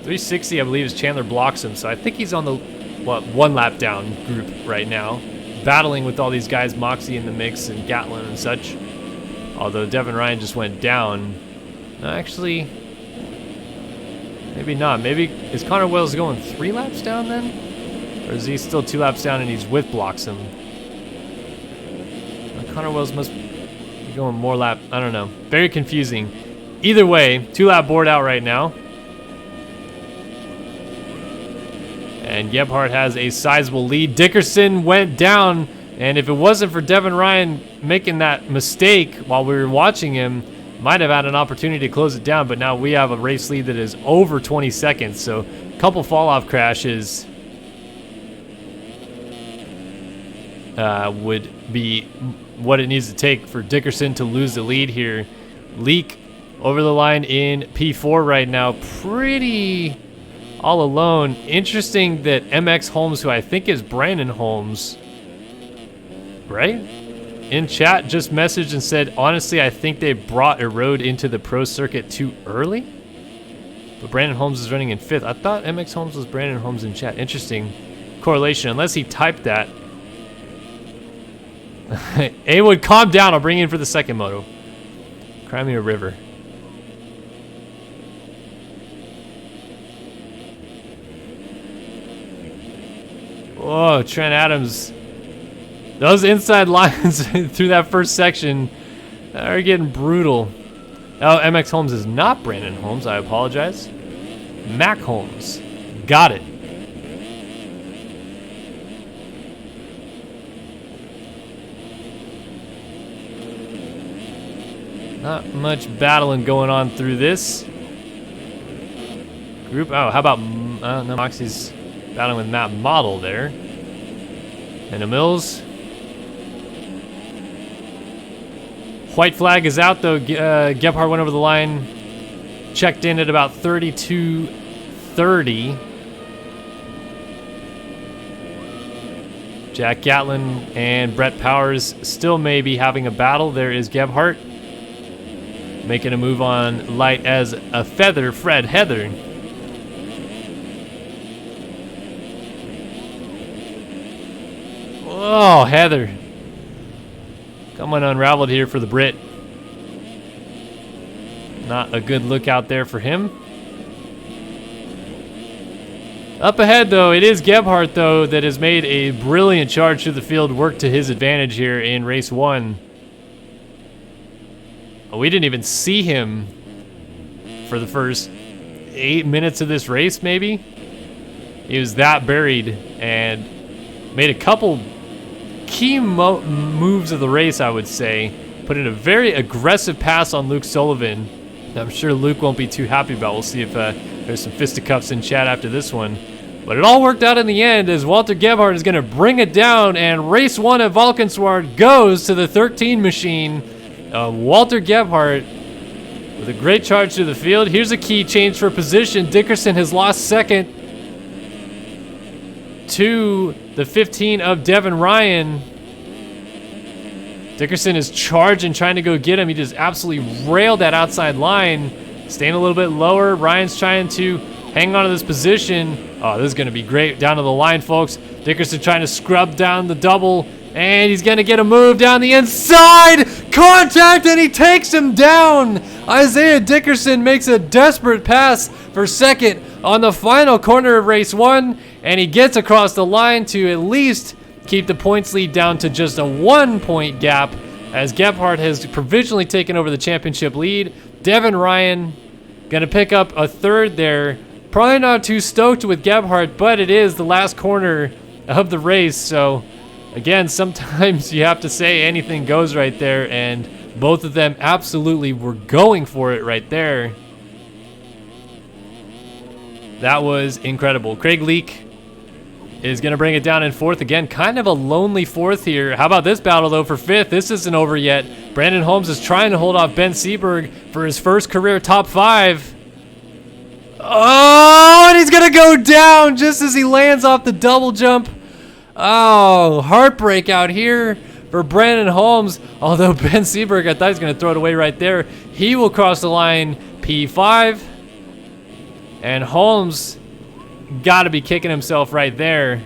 360, I believe, is Chandler Bloxham, so I think he's on the 1 lap down group right now, battling with all these guys, Moxie in the mix and Gatlin and such. Although Devin Ryan just went down. Actually, maybe not. Maybe is Connor Wells going 3 laps down then, or is he still 2 laps down and he's with Bloxham? Connor Wells must be going more lap. I don't know. Very confusing. Either way, 2 lap board out right now. And Gebhardt has a sizable lead. Dickerson went down, and if it wasn't for Devin Ryan making that mistake while we were watching him, might have had an opportunity to close it down, but now we have a race lead that is over 20 seconds, so a couple fall-off crashes would be what it needs to take for Dickerson to lose the lead here. Leak over the line in P4 right now, pretty all alone. Interesting that MX Holmes, who I think is Brandon Holmes, right? In chat just messaged and said, honestly, I think they brought a road into the pro circuit too early. But Brandon Holmes is running in 5th. I thought MX Holmes was Brandon Holmes in chat. Interesting correlation, unless he typed that. Awood, calm down. I'll bring you in for the second moto. Cry me a river. Whoa, Trent Adams. Those inside lines through that first section are getting brutal. Oh, MX Holmes is not Brandon Holmes. I apologize. Mac Holmes. Got it. Not much battling going on through this group. Oh, how about no, Moxie's battling with Matt Model there. And the Mills. White flag is out though. Gebhardt went over the line. Checked in at about 32:30. Jack Gatlin and Brett Powers still may be having a battle. There is Gebhardt making a move on light as a feather, Fred Heather. Oh, Heather. Coming unraveled here for the Brit. Not a good look out there for him. Up ahead, though, it is Gebhardt, though, that has made a brilliant charge through the field, work to his advantage here in race 1. Oh, we didn't even see him for the first 8 minutes of this race, maybe. He was that buried and made a couple key moves of the race, I would say. Put in a very aggressive pass on Luke Sullivan. I'm sure Luke won't be too happy about. We'll see if there's some fisticuffs in chat after this one. But it all worked out in the end as Walter Gebhardt is going to bring it down, and race 1 at Valkenswaard goes to the 13 machine. Walter Gebhardt with a great charge through the field. Here's a key change for position. Dickerson has lost second to the 15 of Devin Ryan. Dickerson is charging, trying to go get him. He just absolutely railed that outside line. Staying a little bit lower. Ryan's trying to hang on to this position. Oh, this is going to be great down to the line, folks. Dickerson trying to scrub down the double. And he's going to get a move down the inside. Contact, and he takes him down. Isaiah Dickerson makes a desperate pass for second on the final corner of race 1. And he gets across the line to at least keep the points lead down to just a 1-point gap, as Gebhardt has provisionally taken over the championship lead. Devin Ryan going to pick up a third there. Probably not too stoked with Gebhardt, but it is the last corner of the race. So, again, sometimes you have to say anything goes right there, and both of them absolutely were going for it right there. That was incredible. Craig Leak is going to bring it down in 4th again. Kind of a lonely 4th here. How about this battle, though, for 5th? This isn't over yet. Brandon Holmes is trying to hold off Ben Seberg for his first career top 5. Oh, and he's going to go down just as he lands off the double jump. Oh, heartbreak out here for Brandon Holmes. Although Ben Seberg, I thought he was going to throw it away right there. He will cross the line P5. And Holmes got to be kicking himself right there.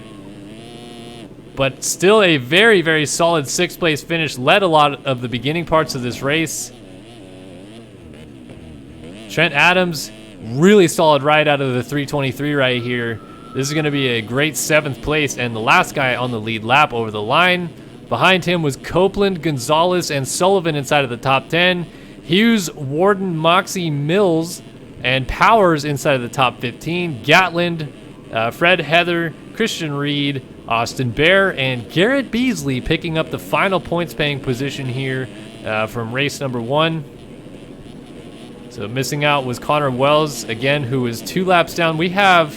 But still a very, very solid 6th place finish. Led a lot of the beginning parts of this race. Trent Adams, really solid ride out of the 323 right here. This is going to be a great 7th place, and the last guy on the lead lap over the line. Behind him was Copeland, Gonzalez, and Sullivan inside of the top 10. Hughes, Warden, Moxie, Mills, and Powers inside of the top 15. Gatland, Fred Heather, Christian Reed, Austin Bear, and Garrett Beasley picking up the final points-paying position here from race number 1. So missing out was Connor Wells, again, who was 2 laps down. We have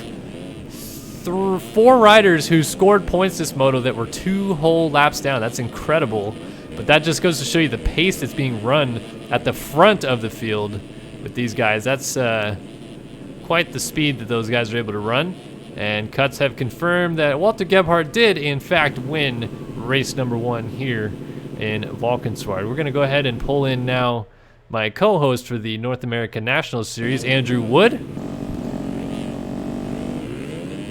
4 riders who scored points this moto that were 2 whole laps down. That's incredible. But that just goes to show you the pace that's being run at the front of the field with these guys. That's quite the speed that those guys are able to run. And cuts have confirmed that Walter Gebhardt did, in fact, win race number 1 here in Valkenswaard. We're going to go ahead and pull in now my co-host for the North American National Series, Andrew Wood.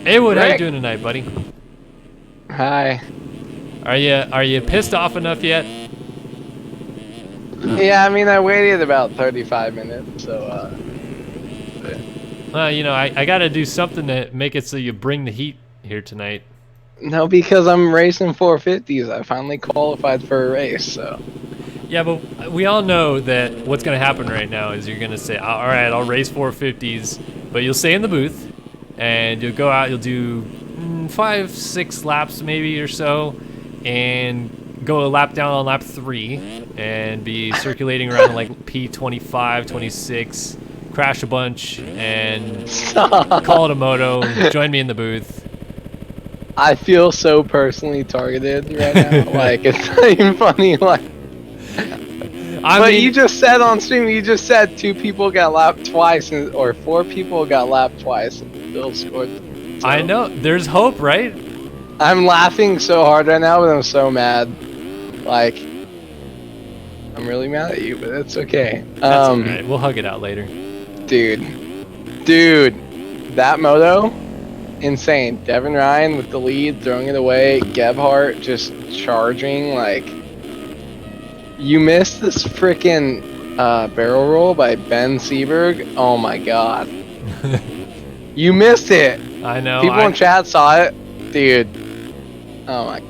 Hey, Wood, how you doing tonight, buddy? Hi. Are you pissed off enough yet? Yeah, I mean, I waited about 35 minutes, so, You know, I got to do something to make it so you bring the heat here tonight. No, because I'm racing 450s. I finally qualified for a race, so. Yeah, but we all know that what's going to happen right now is you're going to say, all right, I'll race 450s, but you'll stay in the booth, and you'll go out, you'll do 5-6 laps maybe or so, and go a lap down on lap 3, and be circulating around like P25, 26, crash a bunch, and call it a moto, join me in the booth. I feel so personally targeted right now. Like, it's not even funny. Like, but you just said on stream, you just said 2 people got lapped twice, or 4 people got lapped twice, and Bill scored. So. I know. There's hope, right? I'm laughing so hard right now, but I'm so mad. Like, I'm really mad at you, but it's okay. That's alright. We'll hug it out later. Dude, that moto, insane. Devin Ryan with the lead, throwing it away. Gebhardt just charging. Like, you missed this freaking barrel roll by Ben Seberg. Oh my god. You missed it. I know. People in chat saw it. Dude. Oh my.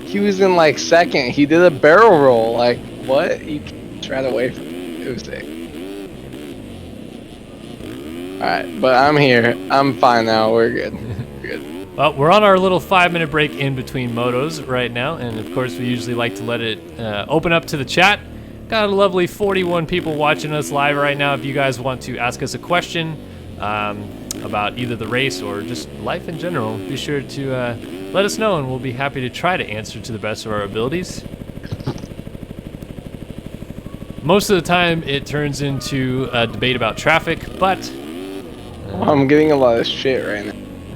He was in like second. He did a barrel roll. Like, what? You tried away from it. It was sick. Alright, but I'm here. I'm fine now. We're good. We're good. Well, we're on our little 5-minute break in between motos right now, and of course we usually like to let it open up to the chat. Got a lovely 41 people watching us live right now. If you guys want to ask us a question about either the race or just life in general, be sure to let us know, and we'll be happy to try to answer to the best of our abilities. Most of the time it turns into a debate about traffic, but I'm getting a lot of shit right now.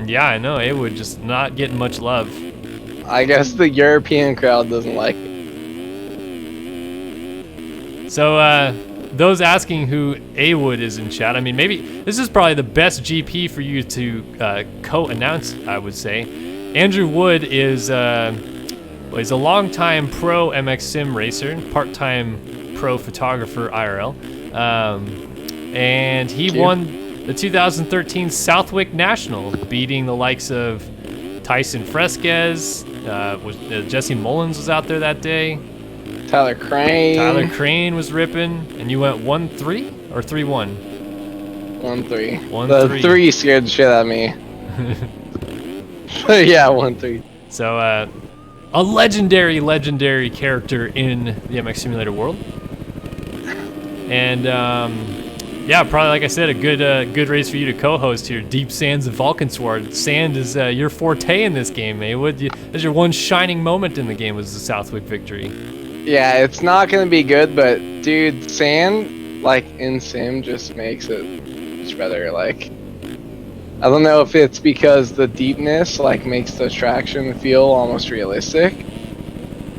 yeah, I know. It would just not get much love. I guess the European crowd doesn't like it. So, those asking who A-Wood is in chat, I mean, maybe this is probably the best GP for you to co-announce, I would say. Andrew Wood is he's a longtime pro MX Sim racer, part-time pro photographer IRL, and he won the 2013 Southwick National, beating the likes of Tyson Fresquez, Jesse Mullins was out there that day. Tyler Crane. Tyler Crane was ripping, and you went 1-3 or 3-1? 1-3. 1-3. The 3 scared the shit out of me. But yeah, 1-3. So, a legendary character in the MX Simulator world. And, yeah, probably, like I said, a good race for you to co-host here. Deep Sands of Valkenswaard. Sand is your forte in this game, eh? That's your one shining moment in the game, was the Southwick victory. Yeah, it's not gonna be good, but dude, sand, like, in sim just makes it much better. Like, I don't know if it's because the deepness, like, makes the traction feel almost realistic,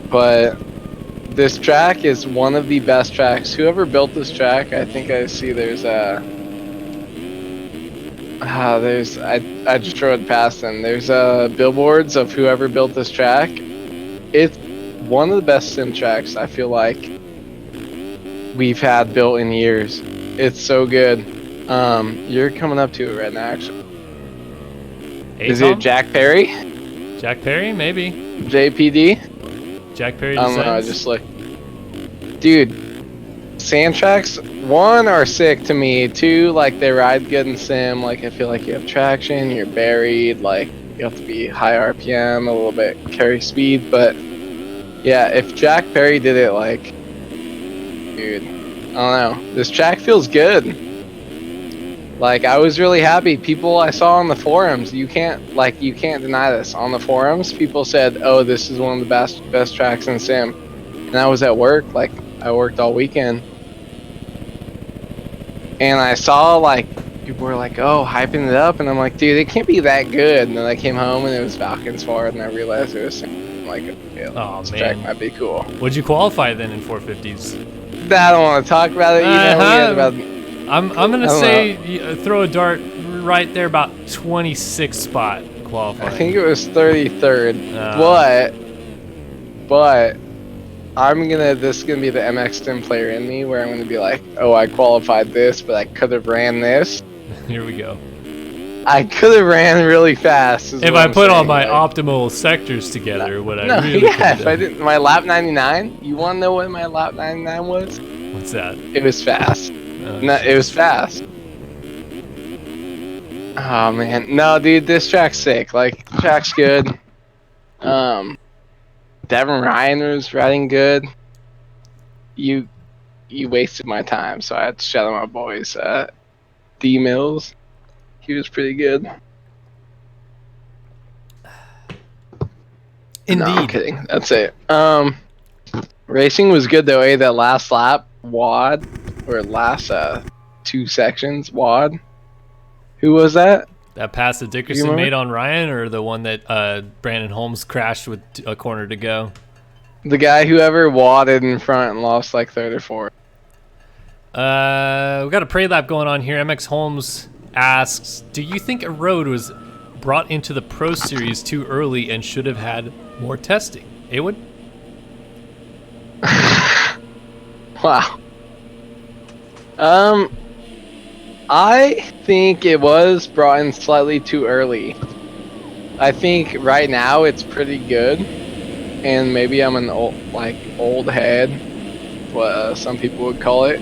but this track is one of the best tracks. Whoever built this track, I think I see there's I just rode past them. There's billboards of whoever built this track. It's one of the best sim tracks I feel like we've had built in years. It's so good. You're coming up to it right now, actually. Hey, is Tom? it Jack Perry? Jack Perry, maybe. JPD? Jack Perry I don't know, I Designs? just looked. Dude, sand tracks, one, are sick to me. Two, like, they ride good in sim. Like, I feel like you have traction, you're buried, like, you have to be high RPM, a little bit carry speed. But yeah, if Jack Perry did it, like, dude, I don't know. This track feels good. Like, I was really happy. People I saw on the forums, you can't deny this. On the forums, people said, "Oh, this is one of the best tracks in sim." And I was at work, like, I worked all weekend. And I saw, like, people were like, "Oh, hyping it up," and I'm like, "Dude, it can't be that good." And then I came home and it was Valkenswaard, and I realized it was like, okay, this track might be cool. Would you qualify then in 450s? I don't want to talk about it. You know, we had about. I'm gonna say throw a dart right there, about 26th spot qualifying. I think it was 33rd, but this is gonna be the MX2 player in me, where I'm gonna be like, oh, I qualified this, but I could have ran this. Here we go. I could have ran really fast. If I put all my optimal sectors together, what I really could have if I didn't, my lap 99. You want to know what my lap 99 was? What's that? It was fast. No, it was fast. Oh man, no, dude, this track's sick. Like, the track's good. Devin Ryan was riding good. You wasted my time, so I had to shout out my boys. D Mills, he was pretty good. Indeed. No, I'm kidding. That's it. Racing was good though. That last lap, WOD, or last 2 sections, WOD. Who was that? That pass that Dickerson made on Ryan, or the one that Brandon Holmes crashed with a corner to go? The guy whoever wadded in front and lost like 3rd or 4th. We got a parade lap going on here. MX Holmes asks, do you think a road was brought into the Pro Series too early and should have had more testing? Awood? Wow. I think it was brought in slightly too early. I think right now it's pretty good, and maybe I'm an old head, what some people would call it.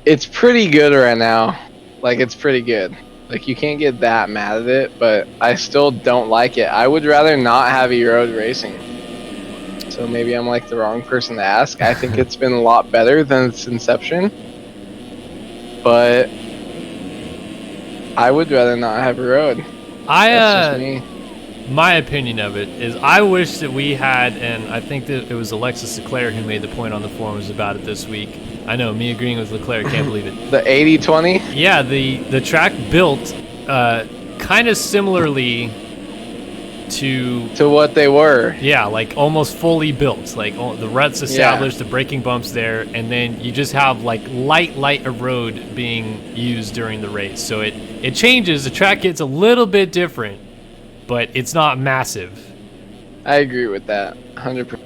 It's pretty good right now. Like, it's pretty good. Like, you can't get that mad at it, but I still don't like it. I would rather not have e-road racing. So maybe I'm like the wrong person to ask. I think it's been a lot better than its inception, but I would rather not have a road. That's just me. My opinion of it is, I wish that we had, and I think that it was Alexis Leclerc who made the point on the forums about it this week. I know, me agreeing with Leclerc, can't believe it. The 80-20? Yeah, the track built kind of similarly to what they were. Yeah, like almost fully built. Like the ruts established, the braking bumps there, and then you just have like light road being used during the race. So it changes. The track gets a little bit different, but it's not massive. I agree with that, 100%.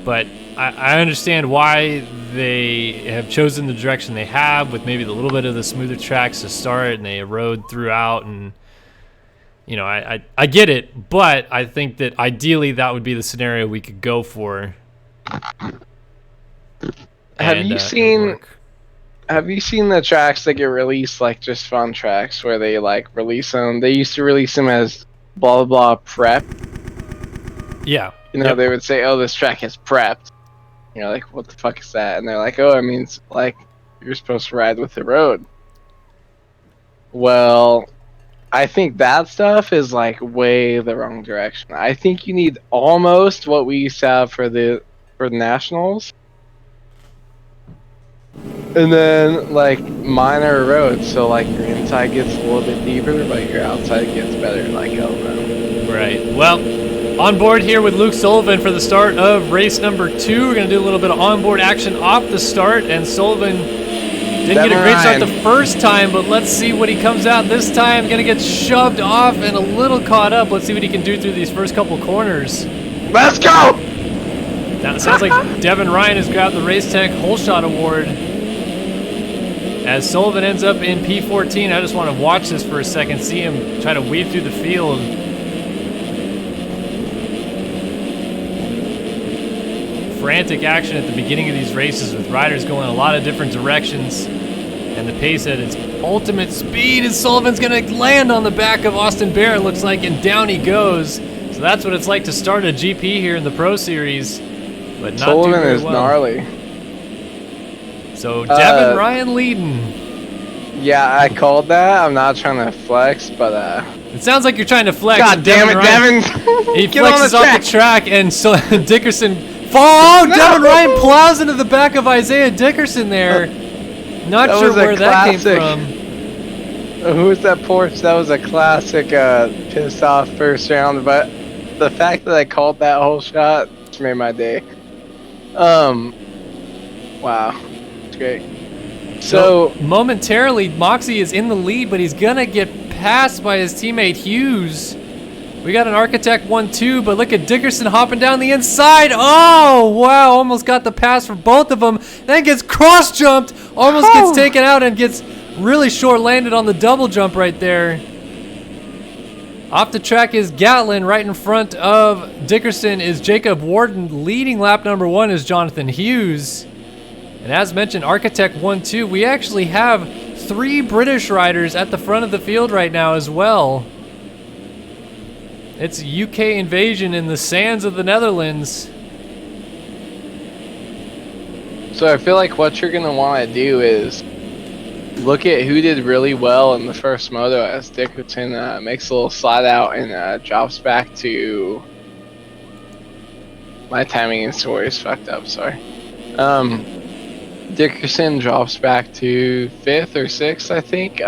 But I understand why they have chosen the direction they have, with maybe a little bit of the smoother tracks to start, and they erode throughout, and you know, I get it, but I think that ideally that would be the scenario we could go for. Have you seen the tracks that get released, like just fun tracks where they like release them? They used to release them as blah blah blah prep. Yeah. You know, they would say, "Oh, this track is prepped." You're like, "What the fuck is that?" And they're like, "Oh, it means like you're supposed to ride with the road." Well, I think that stuff is like way the wrong direction. I think you need almost what we used to have for the nationals, and then like minor roads. So like your inside gets a little bit deeper, but your outside gets better. Like, I don't know. Right. Well, on board here with Luke Sullivan for the start of race number 2. We're gonna do a little bit of onboard action off the start, and Sullivan didn't get a great start the first time, but let's see what he comes out this time. Gonna get shoved off and a little caught up. Let's see what he can do through these first couple corners. Let's go! Now it sounds like Devin Ryan has grabbed the Race Tech Hole Shot Award as Sullivan ends up in P14. I just want to watch this for a second, see him try to weave through the field. frantic action at the beginning of these races with riders going a lot of different directions. And the pace at its ultimate speed, and Sullivan's gonna land on the back of Austin Barrett, looks like, and down he goes. So that's what it's like to start a GP here in the Pro Series, but not Sullivan do very is well. gnarly. So Devin Ryan leading. Yeah, I called that. I'm not trying to flex, but It sounds like you're trying to flex. God damn it, Ryan, Devin! he Get on flexes the off track. the track, and so Dickerson falls. Oh, Devin Ryan plows into the back of Isaiah Dickerson there. Not That sure was a where that came classic. from. Who was that Porsche? That was a classic pissed off first round, but the fact that I called that whole shot just made my day. Wow, it's great. So momentarily, Moxie is in the lead, but he's gonna get passed by his teammate Hughes. We got an Architect 1-2, but look at Dickerson hopping down the inside. Oh, wow, almost got the pass for both of them. Then gets cross-jumped, almost gets taken out, and gets really short-landed on the double jump right there. Off the track is Gatlin. Right in front of Dickerson is Jacob Warden. Leading lap number 1 is Jonathan Hughes. And as mentioned, Architect 1-2. We actually have 3 British riders at the front of the field right now as well. It's UK invasion in the sands of the Netherlands. So I feel like what you're gonna want to do is look at who did really well in the first moto as Dickerson makes a little slide out and drops back to. My timing and story is fucked up. Sorry. Dickerson drops back to 5th or 6th, I think.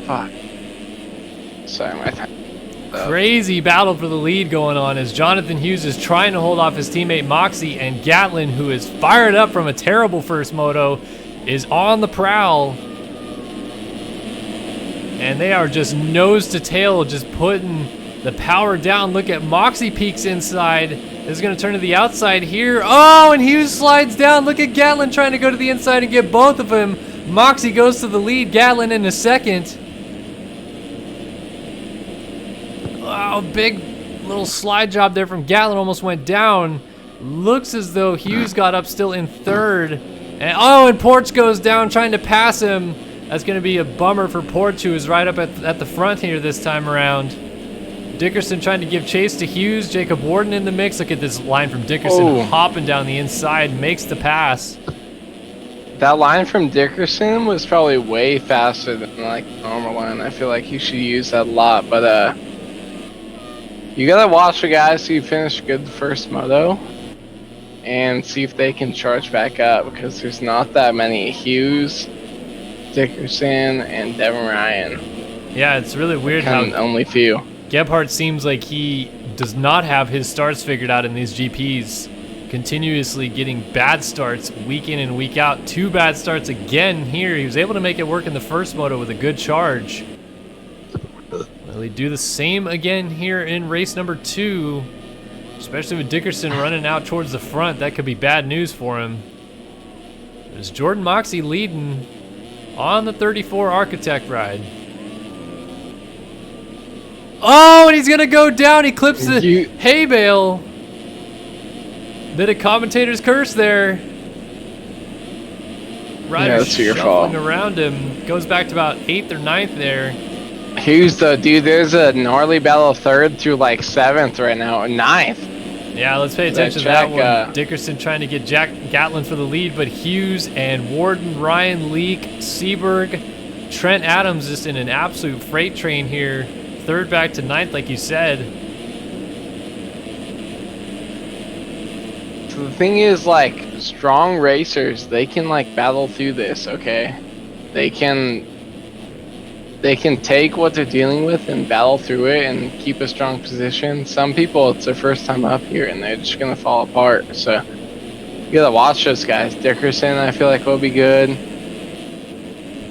Fuck. Sorry, my time. Crazy battle for the lead going on as Jonathan Hughes is trying to hold off his teammate Moxie, and Gatlin, who is fired up from a terrible first moto, is on the prowl. And they are just nose to tail, just putting the power down. Look at Moxie peeks inside. This is going to turn to the outside here. Oh, and Hughes slides down. Look at Gatlin trying to go to the inside and get both of them. Moxie goes to the lead. Gatlin in a second. Wow, big little slide job there from Gatlin, almost went down. Looks as though Hughes got up still in 3rd. And Porch goes down trying to pass him. That's going to be a bummer for Porch, who is right up at the front here this time around. Dickerson trying to give chase to Hughes. Jacob Warden in the mix. Look at this line from Dickerson hopping down the inside, makes the pass. That line from Dickerson was probably way faster than like the normal line. I feel like you should use that a lot, but you gotta watch the guys who finish good the first moto and see if they can charge back up, because there's not that many. Hughes, Dickerson, and Devin Ryan. Yeah, it's really weird how only few. Gebhardt seems like he does not have his starts figured out in these GPs. Continuously getting bad starts week in and week out. 2 bad starts again here. He was able to make it work in the first moto with a good charge. Will he do the same again here in race number 2? Especially with Dickerson running out towards the front, that could be bad news for him. There's Jordan Moxie leading on the 34 Architect ride. Oh, and he's gonna go down. He clips the hay bale. Bit of commentator's curse there. Riders shuffling around him. Goes back to about 8th or 9th there. Hughes, though, dude, there's a gnarly battle of 3rd through like 7th right now, 9th. Yeah, let's pay attention to that one. Dickerson trying to get Gatlin for the lead, but Hughes and Warden, Ryan, Leak, Seberg, Trent Adams just in an absolute freight train here. 3rd back to 9th, like you said. So the thing is, like, strong racers, they can like battle through this, okay? They can take what they're dealing with and battle through it and keep a strong position. Some people, it's their first time up here and they're just gonna fall apart. So you gotta watch those guys. Dickerson, I feel like, will be good.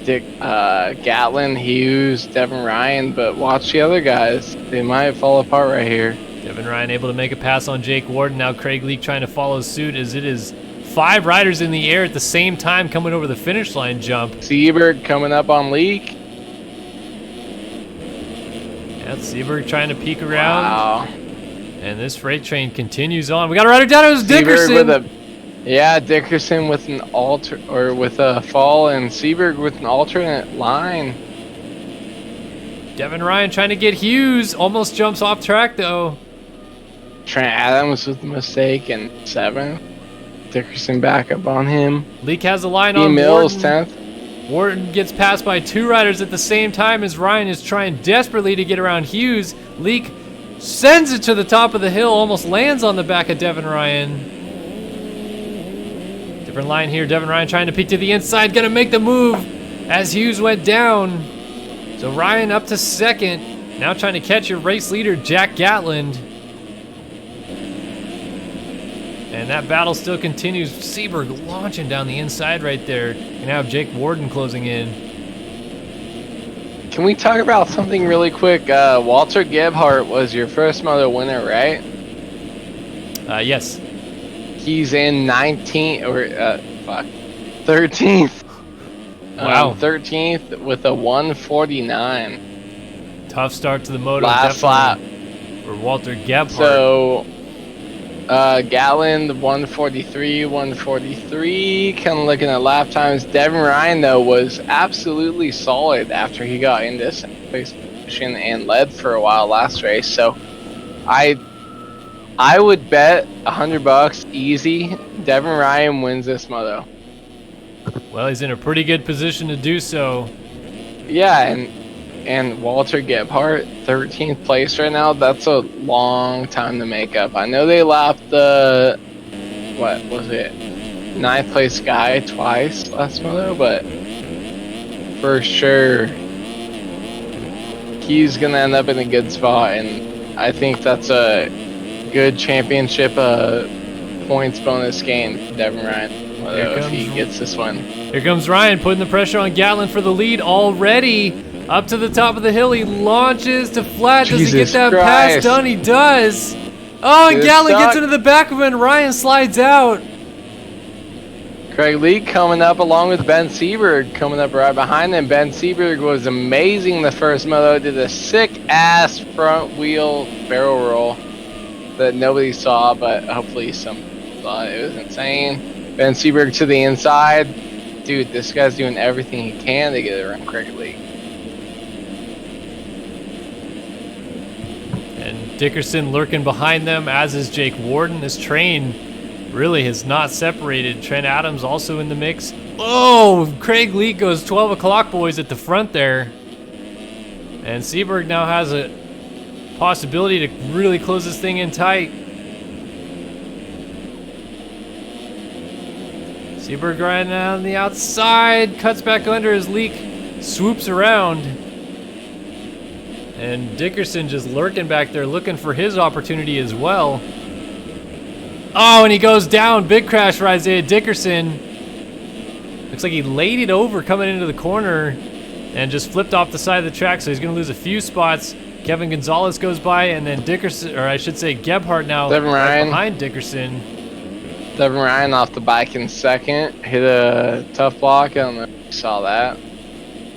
Gatlin, Hughes, Devin Ryan, but watch the other guys. They might fall apart right here. Devin Ryan able to make a pass on Jake Warden. Now Craig Leak trying to follow suit, as it is 5 riders in the air at the same time coming over the finish line jump. Seberg coming up on Leak. Yeah, Seberg trying to peek around. Wow. And this freight train continues on. We got a rider down. It was Dickerson. Dickerson with an with a fall, and Seberg with an alternate line. Devin Ryan trying to get Hughes. Almost jumps off track though. Trent Adams with a mistake in 7th. Dickerson back up on him. Leak has a line on Mills Warden. 10th. Warden gets passed by 2 riders at the same time as Ryan is trying desperately to get around Hughes. Leak sends it to the top of the hill, almost lands on the back of Devin Ryan. Different line here. Devin Ryan trying to peek to the inside, gonna make the move as Hughes went down. So Ryan up to 2nd. Now trying to catch your race leader, Jack Gatland. And that battle still continues. Seberg launching down the inside right there. And now Jake Warden closing in. Can we talk about something really quick? Walter Gebhardt was your first moto winner, right? Yes. He's in 13th. Wow. 13th with a 149. Tough start to the moto. Last lap. For Walter Gebhardt. So, Gatland 143, kind of looking at lap times. Devin Ryan, though, was absolutely solid after he got into second place position and led for a while last race. So, I would bet $100 easy Devin Ryan wins this moto. Well, he's in a pretty good position to do so. Yeah, and Walter Gebhardt, 13th place right now. That's a long time to make up. I know they lapped the, what was it, 9th place guy twice last moto, but for sure he's gonna end up in a good spot, and I think that's a good championship points bonus game for Devin Ryan if he gets this one. Here comes Ryan putting the pressure on Gatland for the lead already. Up to the top of the hill, he launches to flat. Does he get that pass done? He does. Oh, and Gatland gets into the back of him, and Ryan slides out. Craig Leak coming up along with Ben Seberg coming up right behind him. Ben Seberg was amazing the first moto. Did a sick-ass front wheel barrel roll that nobody saw, but hopefully some saw it. It was insane. Ben Seberg to the inside. Dude, this guy's doing everything he can to get around Craig Leak. And Dickerson lurking behind them, as is Jake Warden. This train really has not separated. Trent Adams also in the mix. Oh, Craig Leak goes 12 o'clock boys at the front there. And Seberg now has a possibility to really close this thing in tight. Seberg riding on the outside, cuts back under as Leak swoops around. And Dickerson just lurking back there looking for his opportunity as well. Oh, and he goes down. Big crash for Isaiah Dickerson. Looks like he laid it over coming into the corner and just flipped off the side of the track, so he's going to lose a few spots. Kevin Gonzalez goes by, and then Dickerson, or I should say Gebhardt now right behind Dickerson. Devin Ryan off the bike in 2nd. Hit a tough block. I don't know if you saw that.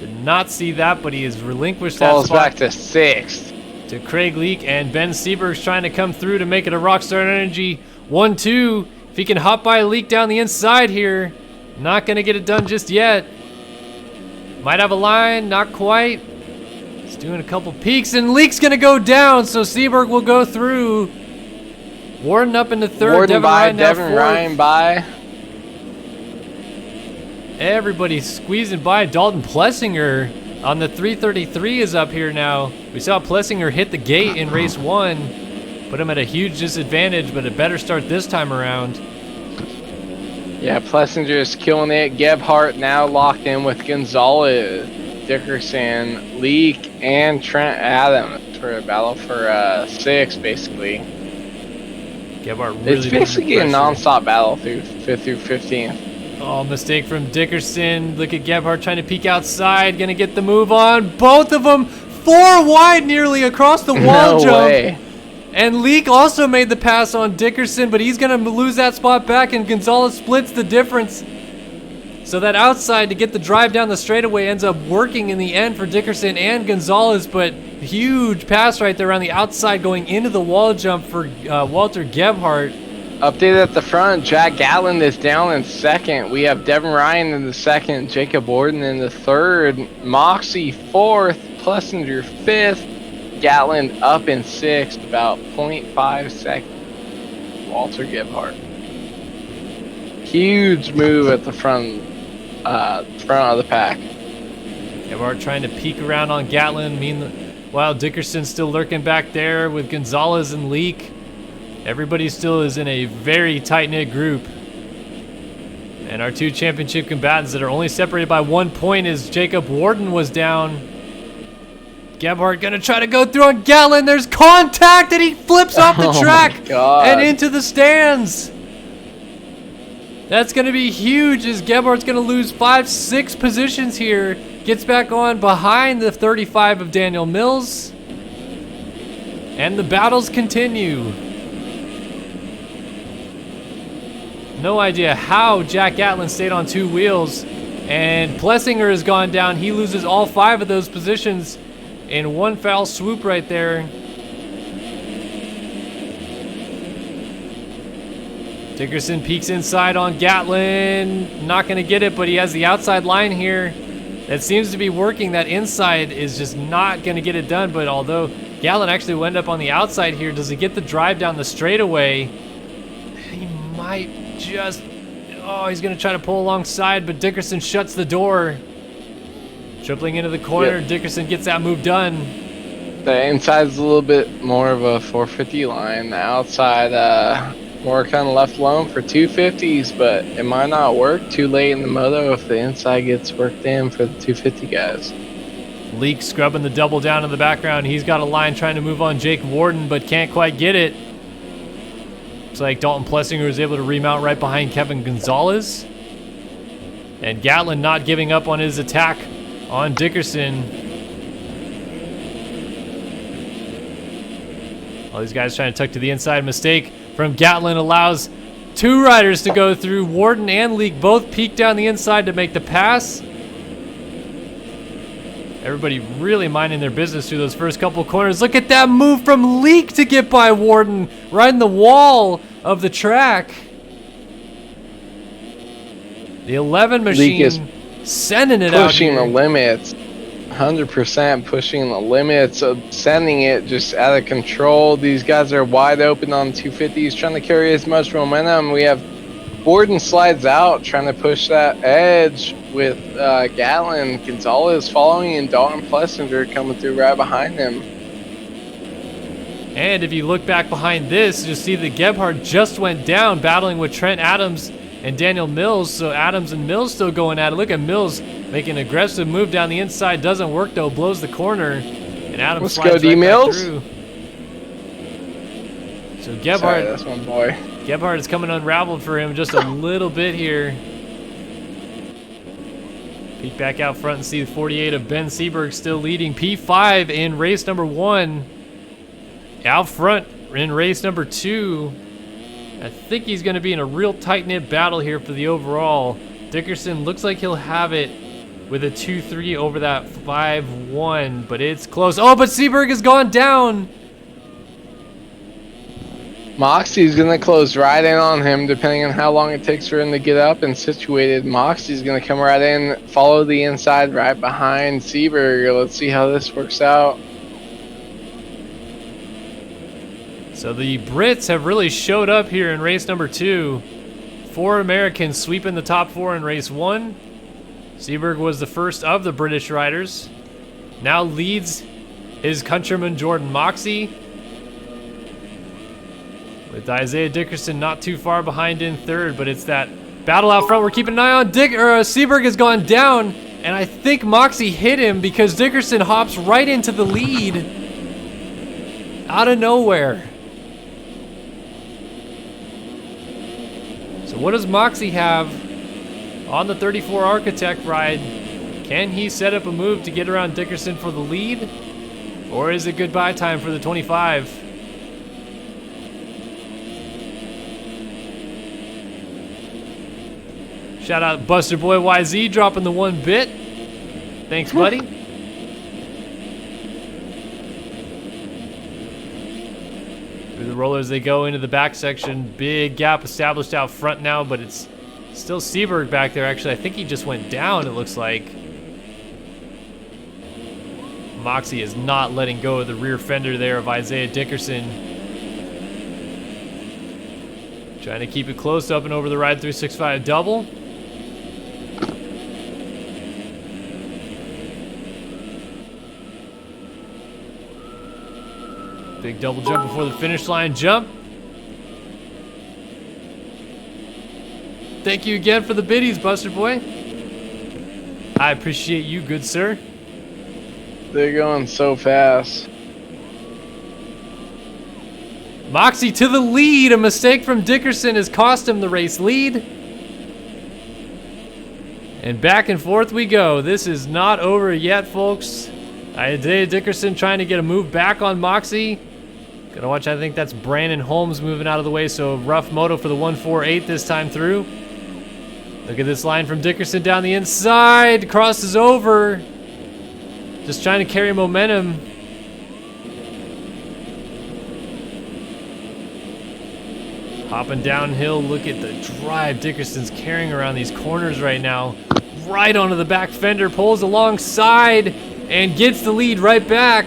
Did not see that, but he has relinquished that spot. Falls back to 6th. To Craig Leak, and Ben Seberg's trying to come through to make it a Rockstar Energy 1-2. If he can hop by Leak down the inside here. Not going to get it done just yet. Might have a line, not quite. He's doing a couple peaks, and Leak's going to go down, so Seberg will go through. Warden up into 3rd. Devin Ryan by. Everybody's squeezing by. Dalton Plessinger on the 333 is up here now. We saw Plessinger hit the gate in race 1. Put him at a huge disadvantage, but a better start this time around. Yeah, Plessinger's killing it. Gebhardt now locked in with Gonzalez, Dickerson, Leak, and Trent Adams for a battle for 6, basically. Gebhardt really it's basically a non-stop battle through 5th through 15th. Oh, mistake from Dickerson. Look at Gebhardt trying to peek outside. Gonna get the move on. Both of them 4 wide nearly across the wall jump. Way. And Leak also made the pass on Dickerson, but he's gonna lose that spot back, and Gonzalez splits the difference. So that outside to get the drive down the straightaway ends up working in the end for Dickerson and Gonzalez, but huge pass right there on the outside going into the wall jump for Walter Gebhardt. Update at the front, Jack Gatlin is down in second. We have Devin Ryan in the second, Jacob Warden in the third, Moxie fourth, Plessinger fifth, Gatlin up in sixth, about 0.5 seconds. Walter Gebhardt. Huge move at the front of the pack. Gebhardt trying to peek around on Gatlin. Meanwhile, Dickerson still lurking back there with Gonzalez and Leak. Everybody still is in a very tight-knit group. And our two championship combatants that are only separated by 1 point as Jacob Warden was down. Gebhardt gonna try to go through on Gatlin. There's contact and he flips off the track and into the stands. That's gonna be huge as Gebhardt's gonna lose 5-6 positions here. Gets back on behind the 35 of Daniel Mills. And the battles continue. No idea how Jack Gatlin stayed on 2 wheels. And Plessinger has gone down. He loses all 5 of those positions in one foul swoop right there. Dickerson peeks inside on Gatlin. Not going to get it, but he has the outside line here. That seems to be working. That inside is just not going to get it done. But although Gatlin actually will end up on the outside here, does he get the drive down the straightaway? He might just... Oh, he's going to try to pull alongside, but Dickerson shuts the door. Tripling into the corner, yep. Dickerson gets that move done. The inside's a little bit more of a 450 line. The outside, more kind of left alone for 250s, but it might not work too late in the moto if the inside gets worked in for the 250 guys. Leak scrubbing the double down in the background. He's got a line trying to move on Jake Warden, but can't quite get it. Looks like Dalton Plessinger was able to remount right behind Kevin Gonzalez. And Gatlin not giving up on his attack on Dickerson. All these guys trying to tuck to the inside. Mistake from Gatlin allows 2 riders to go through. Warden and Leak both peek down the inside to make the pass. Everybody really minding their business through those first couple corners. Look at that move from Leak to get by Warden, right in the wall of the track. The 11 machine is sending it out pushing the limits, 100% pushing the limits of sending it just out of control. These guys are wide open on 250s, trying to carry as much momentum. We have Warden slides out, trying to push that edge with Gatlin. Gonzalez following, and Dalton Plessinger coming through right behind him. And if you look back behind this, you'll see that Gebhardt just went down, battling with Trent Adams and Daniel Mills. So Adams and Mills still going at it. Look at Mills making an aggressive move down the inside. Doesn't work though, blows the corner. And Adams slides right back through. So Gebhardt, sorry, that's my boy. Gebhardt is coming unraveled for him just a little bit here. Peek back out front and see the 48 of Ben Seberg still leading P5 in race number 1. Out front in race number 2. I think he's going to be in a real tight-knit battle here for the overall. Dickerson looks like he'll have it with a 2-3 over that 5-1, but it's close. Oh, but Seberg has gone down. Moxie's going to close right in on him, depending on how long it takes for him to get up and situated. Moxie's going to come right in, follow the inside right behind Seberg. Let's see how this works out. So the Brits have really showed up here in race number 2. 4 Americans sweeping the top 4 in race 1. Seberg was the first of the British riders. Now leads his countryman Jordan Moxie, with Isaiah Dickerson not too far behind in third, but it's that battle out front we're keeping an eye on. Seberg has gone down, and I think Moxie hit him because Dickerson hops right into the lead out of nowhere. So what does Moxie have on the 34 Architect ride? Can he set up a move to get around Dickerson for the lead? Or is it goodbye time for the 25? Shout out Buster Boy YZ dropping the 1 bit. Thanks, buddy. Through the rollers they go into the back section. Big gap established out front now, but it's still Seberg back there. Actually, I think he just went down, it looks like. Moxie is not letting go of the rear fender there of Isaiah Dickerson. Trying to keep it close up and over the ride 365 double. Big double jump before the finish line jump. Thank you again for the biddies, Buster Boy. I appreciate you, good sir. They're going so fast. Moxie to the lead. A mistake from Dickerson has cost him the race lead. And back and forth we go. This is not over yet, folks. Isaiah Dickerson trying to get a move back on Moxie. Gonna watch, I think that's Brandon Holmes moving out of the way, so rough moto for the 148 this time through. Look at this line from Dickerson down the inside. Crosses over. Just trying to carry momentum. Hopping downhill, look at the drive Dickerson's carrying around these corners right now. Right onto the back fender, pulls alongside, and gets the lead right back.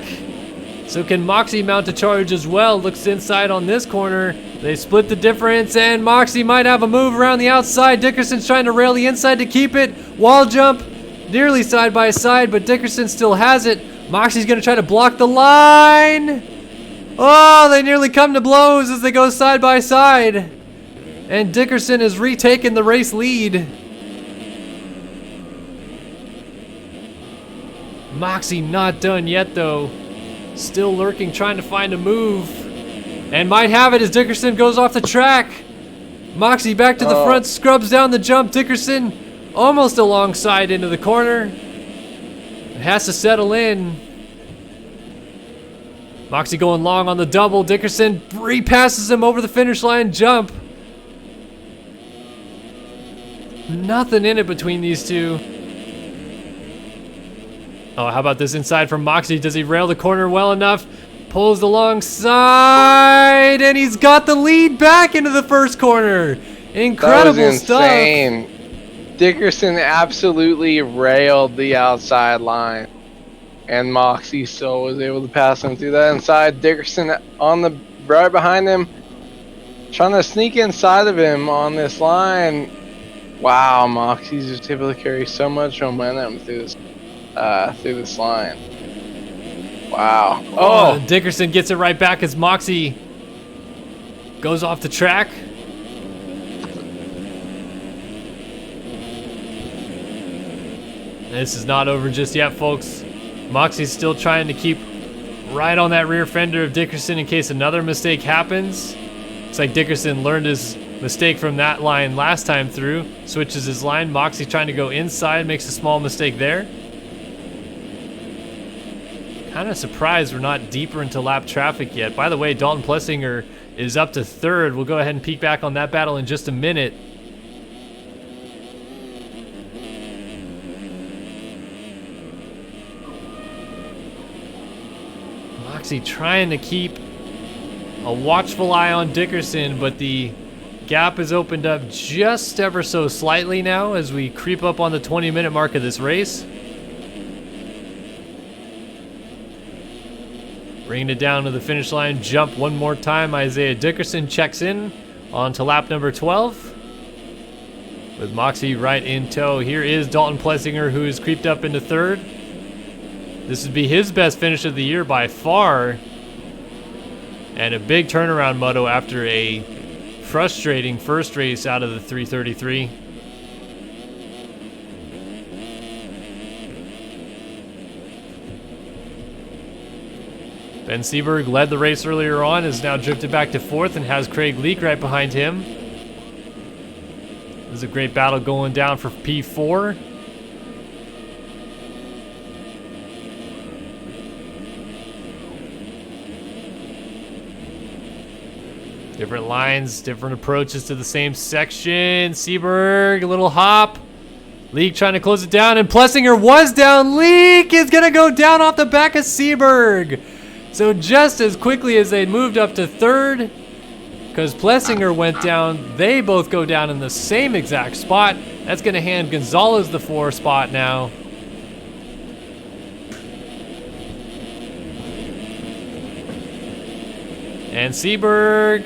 So can Moxie mount a charge as well? Looks inside on this corner. They split the difference, and Moxie might have a move around the outside. Dickerson's trying to rail the inside to keep it. Wall jump. Nearly side by side, but Dickerson still has it. Moxie's gonna try to block the line. Oh, they nearly come to blows as they go side by side. And Dickerson has retaken the race lead. Moxie not done yet though. Still lurking, trying to find a move. And might have it as Dickerson goes off the track. Moxie back to the front, scrubs down the jump. Dickerson almost alongside into the corner. It has to settle in. Moxie going long on the double. Dickerson repasses him over the finish line jump. Nothing in it between these two. Oh, how about this inside from Moxie? Does he rail the corner well enough? Pulls alongside, and he's got the lead back into the first corner. Incredible that was stuff. Insane. Dickerson absolutely railed the outside line, and Moxie still was able to pass him through that inside. Dickerson on the right behind him, trying to sneak inside of him on this line. Wow, Moxie's just able to carry so much momentum through this line. Wow. Oh, Dickerson gets it right back as Moxie goes off the track. This is not over just yet, folks. Moxie's still trying to keep right on that rear fender of Dickerson in case another mistake happens. Looks like Dickerson learned his mistake from that line last time through. Switches his line. Moxie trying to go inside, makes a small mistake there. Kind of surprised we're not deeper into lap traffic yet. By the way, Dalton Plessinger is up to third. We'll go ahead and peek back on that battle in just a minute. Moxie trying to keep a watchful eye on Dickerson, but the gap is opened up just ever so slightly now as we creep up on the 20-minute mark of this race. Bringing it down to the finish line, jump one more time. Isaiah Dickerson checks in onto lap number 12 with Moxie right in tow. Here is Dalton Plessinger, who has creeped up into third. This would be his best finish of the year by far, and a big turnaround moto after a frustrating first race out of the 333. Ben Seberg led the race earlier on, has now drifted back to fourth and has Craig Leake right behind him. There's a great battle going down for P4. Different lines, different approaches to the same section. Seberg, a little hop. Leak trying to close it down, and Plessinger was down. Leak is gonna go down off the back of Seberg. So just as quickly as they moved up to third, because Plessinger went down, they both go down in the same exact spot. That's gonna hand Gonzalez the 4 spot now. And Seberg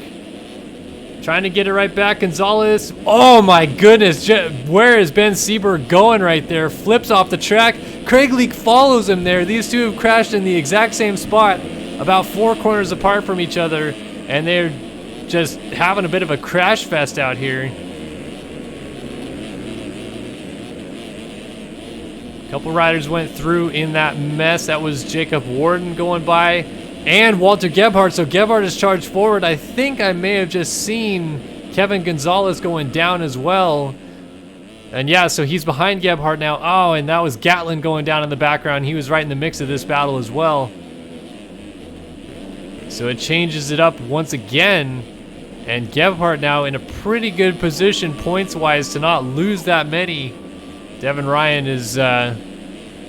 trying to get it right back. Gonzalez. Oh my goodness. Where is Ben Seberg going right there? Flips off the track. Craig Leak follows him there. These two have crashed in the exact same spot, about 4 corners apart from each other. And they're just having a bit of a crash fest out here. A couple riders went through in that mess. That was Jacob Warden going by. And Walter Gebhardt, so Gebhardt is charged forward. I think I may have just seen Kevin Gonzalez going down as well. And yeah, so he's behind Gebhardt now. Oh, and that was Gatlin going down in the background. He was right in the mix of this battle as well. So it changes it up once again. And Gebhardt now in a pretty good position points-wise to not lose that many. Devin Ryan is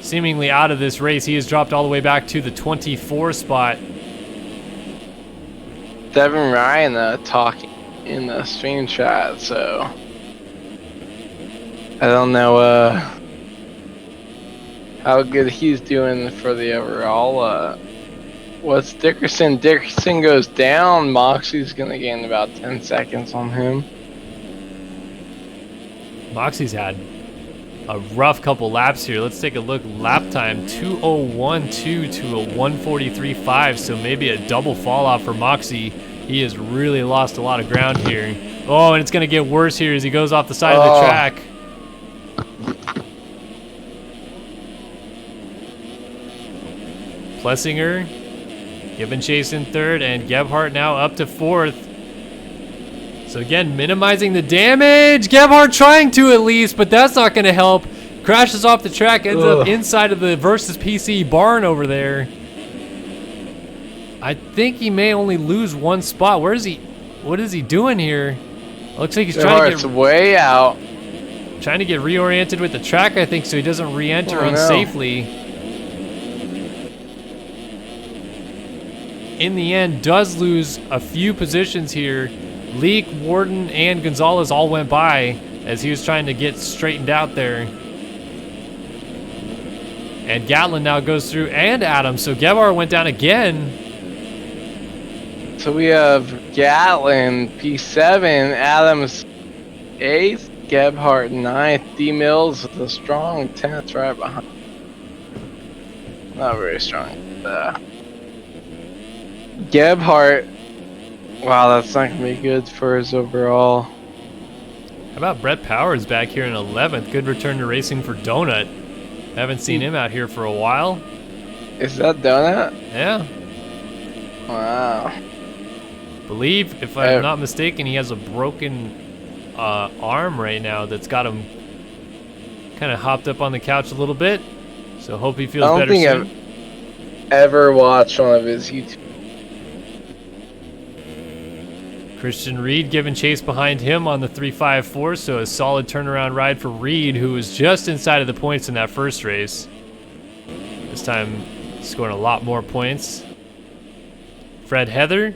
seemingly out of this race. He has dropped all the way back to the 24 spot. Devin Ryan talking in the stream chat, so I don't know how good he's doing for the overall. What's Dickerson? Dickerson goes down. Moxie's gonna gain about 10 seconds on him. Moxie's had a rough couple laps here. Let's take a look. Lap time 2:01.2 to a 1:43.5, so maybe a double fall off for Moxie. He has really lost a lot of ground here. Oh, and it's going to get worse here as he goes off the side of the track. Plessinger giving chase in third, and Gebhardt now up to fourth. So again, minimizing the damage. Gebhardt trying to at least, but that's not going to help. Crashes off the track, ends up inside of the Versus PC barn over there. I think he may only lose 1 spot. Where is he? What is he doing here? Looks like he's trying to get way out. Trying to get reoriented with the track, I think, so he doesn't re-enter unsafely. In the end, does lose a few positions here. Leak, Warden, and Gonzalez all went by as he was trying to get straightened out there. And Gatlin now goes through, and Adams. So Gebhardt went down again. So we have Gatlin P7, Adams 8th, Gebhardt 9th, D Mills with a strong 10th right behind. Not very strong. Gebhardt. Wow, that's not going to be good for his overall. How about Brett Powers back here in 11th? Good return to racing for Donut. Haven't seen him out here for a while. Is that Donut? Yeah. Wow. Believe, if I'm not mistaken, he has a broken arm right now that's got him kind of hopped up on the couch a little bit. So hope he feels better soon. I don't think I've ever watched one of his YouTube. Christian Reed giving chase behind him on the 3.54, so a solid turnaround ride for Reed, who was just inside of the points in that first race. This time scoring a lot more points. Fred Heather,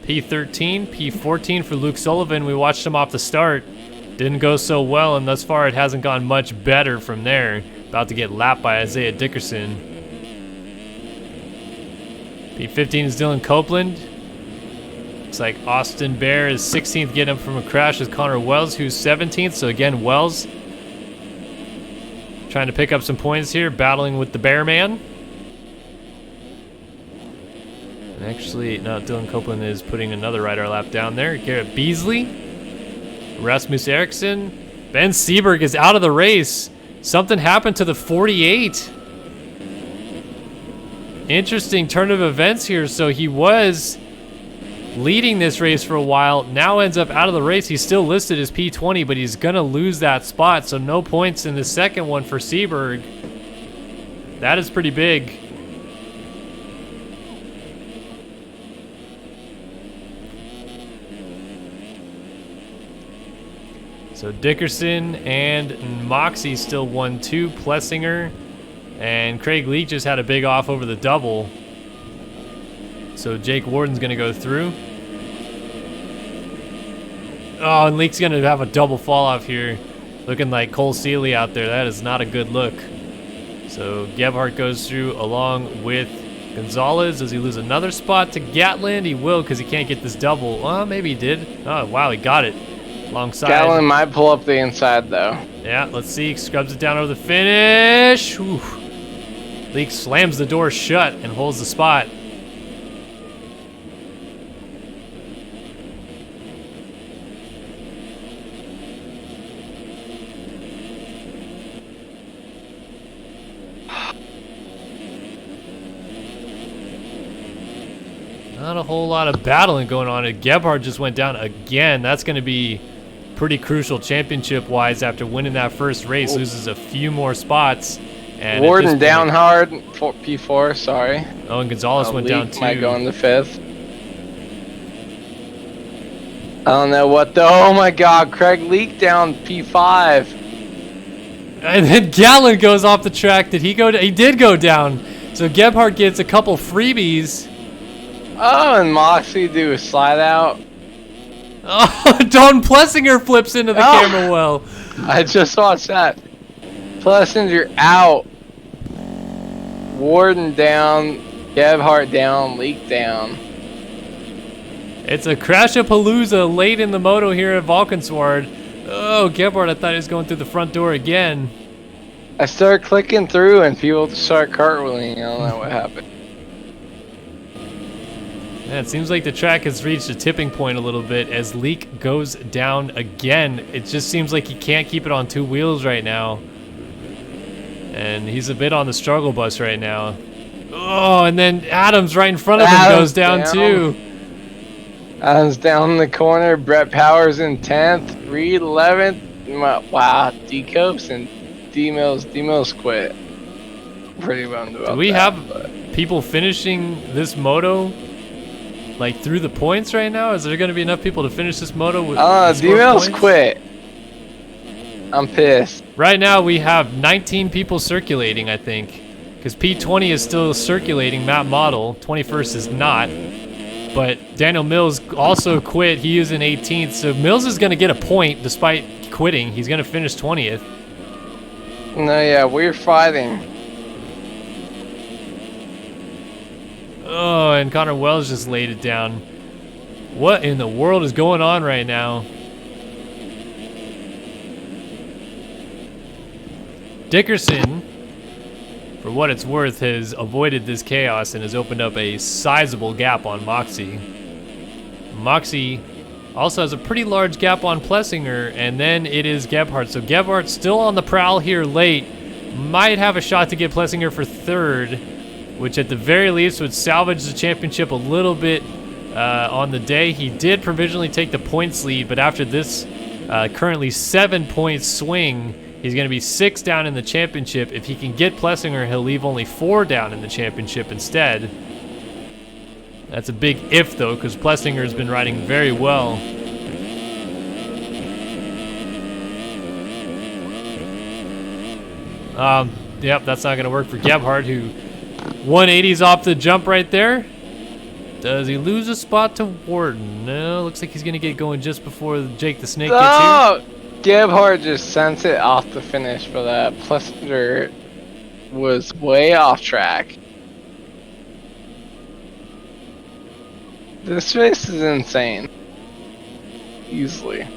P13, P14 for Luke Sullivan. We watched him off the start. Didn't go so well, and thus far it hasn't gone much better from there. About to get lapped by Isaiah Dickerson. P15 is Dylan Copeland. Looks like Austin Bear is 16th, getting up from a crash with Connor Wells, who's 17th. So again, Wells trying to pick up some points here, battling with the Bear Man. And actually, no, Dylan Copeland is putting another rider lap down there. Garrett Beasley, Rasmus Eriksson. Ben Seberg is out of the race. Something happened to the 48. Interesting turn of events here. So he was leading this race for a while, now ends up out of the race. He's still listed as P20, but he's gonna lose that spot, so no points in the second one for Seberg. That is pretty big. So Dickerson and Moxie still 1-2. Plessinger and Craig Leak just had a big off over the double. So Jake Warden's gonna go through. Oh, and Leak's gonna have a double fall off here. Looking like Cole Seeley out there. That is not a good look. So Gebhardt goes through along with Gonzalez. Does he lose another spot to Gatland? He will, because he can't get this double. Well, maybe he did. Oh, wow, he got it. Alongside. Gatland might pull up the inside, though. Yeah, let's see. Scrubs it down over the finish. Whew. Leak slams the door shut and holds the spot. Not a whole lot of battling going on. Gebhardt just went down again. That's going to be pretty crucial championship-wise after winning that first race. Loses a few more spots. And Warden down hard for P4, sorry. Oh, and Gonzalez went down too. Might go in the 5th. I don't know what the... Oh my god, Craig Leak down P5. And then Gallen goes off the track. Did he go? He did go down. So Gebhardt gets a couple freebies. Oh, and Moxie do a slide out. Oh, Don Plessinger flips into the camera well. I just watched that. Plessinger out. Warden down. Gebhardt down. Leak down. It's a crash-a-palooza late in the moto here at Valkenswaard. Oh, Gebhardt, I thought he was going through the front door again. I started clicking through and people start cartwheeling. I don't know what happened. Yeah, it seems like the track has reached a tipping point a little bit as Leak goes down again. It just seems like he can't keep it on two wheels right now. And he's a bit on the struggle bus right now. Oh, and then Adams right in front of him goes down too. Adams down in the corner. Brett Powers in 10th. Reed 11th. Wow, D-Copes and D-Mills quit. Pretty bummed about that. Do we have people finishing this moto like through the points right now? Is there going to be enough people to finish this moto with D-Mills quit. I'm pissed. Right now we have 19 people circulating, I think. Because P20 is still circulating, Matt Model. 21st is not. But Daniel Mills also quit. He is in 18th. So Mills is going to get a point despite quitting. He's going to finish 20th. No, yeah, we're fighting. Oh, and Connor Wells just laid it down. What in the world is going on right now? Dickerson, for what it's worth, has avoided this chaos and has opened up a sizable gap on Moxie. Moxie also has a pretty large gap on Plessinger, and then it is Gebhardt. So Gebhardt still on the prowl here late. Might have a shot to get Plessinger for third, which at the very least would salvage the championship a little bit on the day. He did provisionally take the points lead, but after this currently 7-point swing, he's going to be 6 down in the championship. If he can get Plessinger, he'll leave only 4 down in the championship instead. That's a big if, though, because Plessinger has been riding very well. Yep, that's not going to work for Gebhardt, who 180's off the jump right there. Does he lose a spot to Warden? No, looks like he's going to get going just before Jake the Snake gets here. Gebhardt just sent it off the finish for that. Plessinger was way off track. This race is insane. Easily.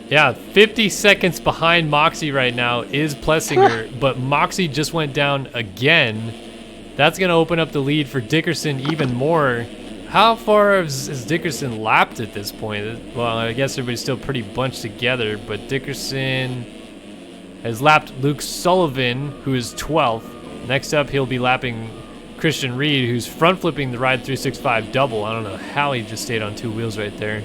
Yeah, 50 seconds behind Moxie right now is Plessinger, but Moxie just went down again. That's going to open up the lead for Dickerson even more. How far is Dickerson lapped at this point? Well, I guess everybody's still pretty bunched together, but Dickerson has lapped Luke Sullivan, who is 12th. Next up, he'll be lapping Christian Reed, who's front flipping the Ride 365 double. I don't know how he just stayed on 2 wheels right there.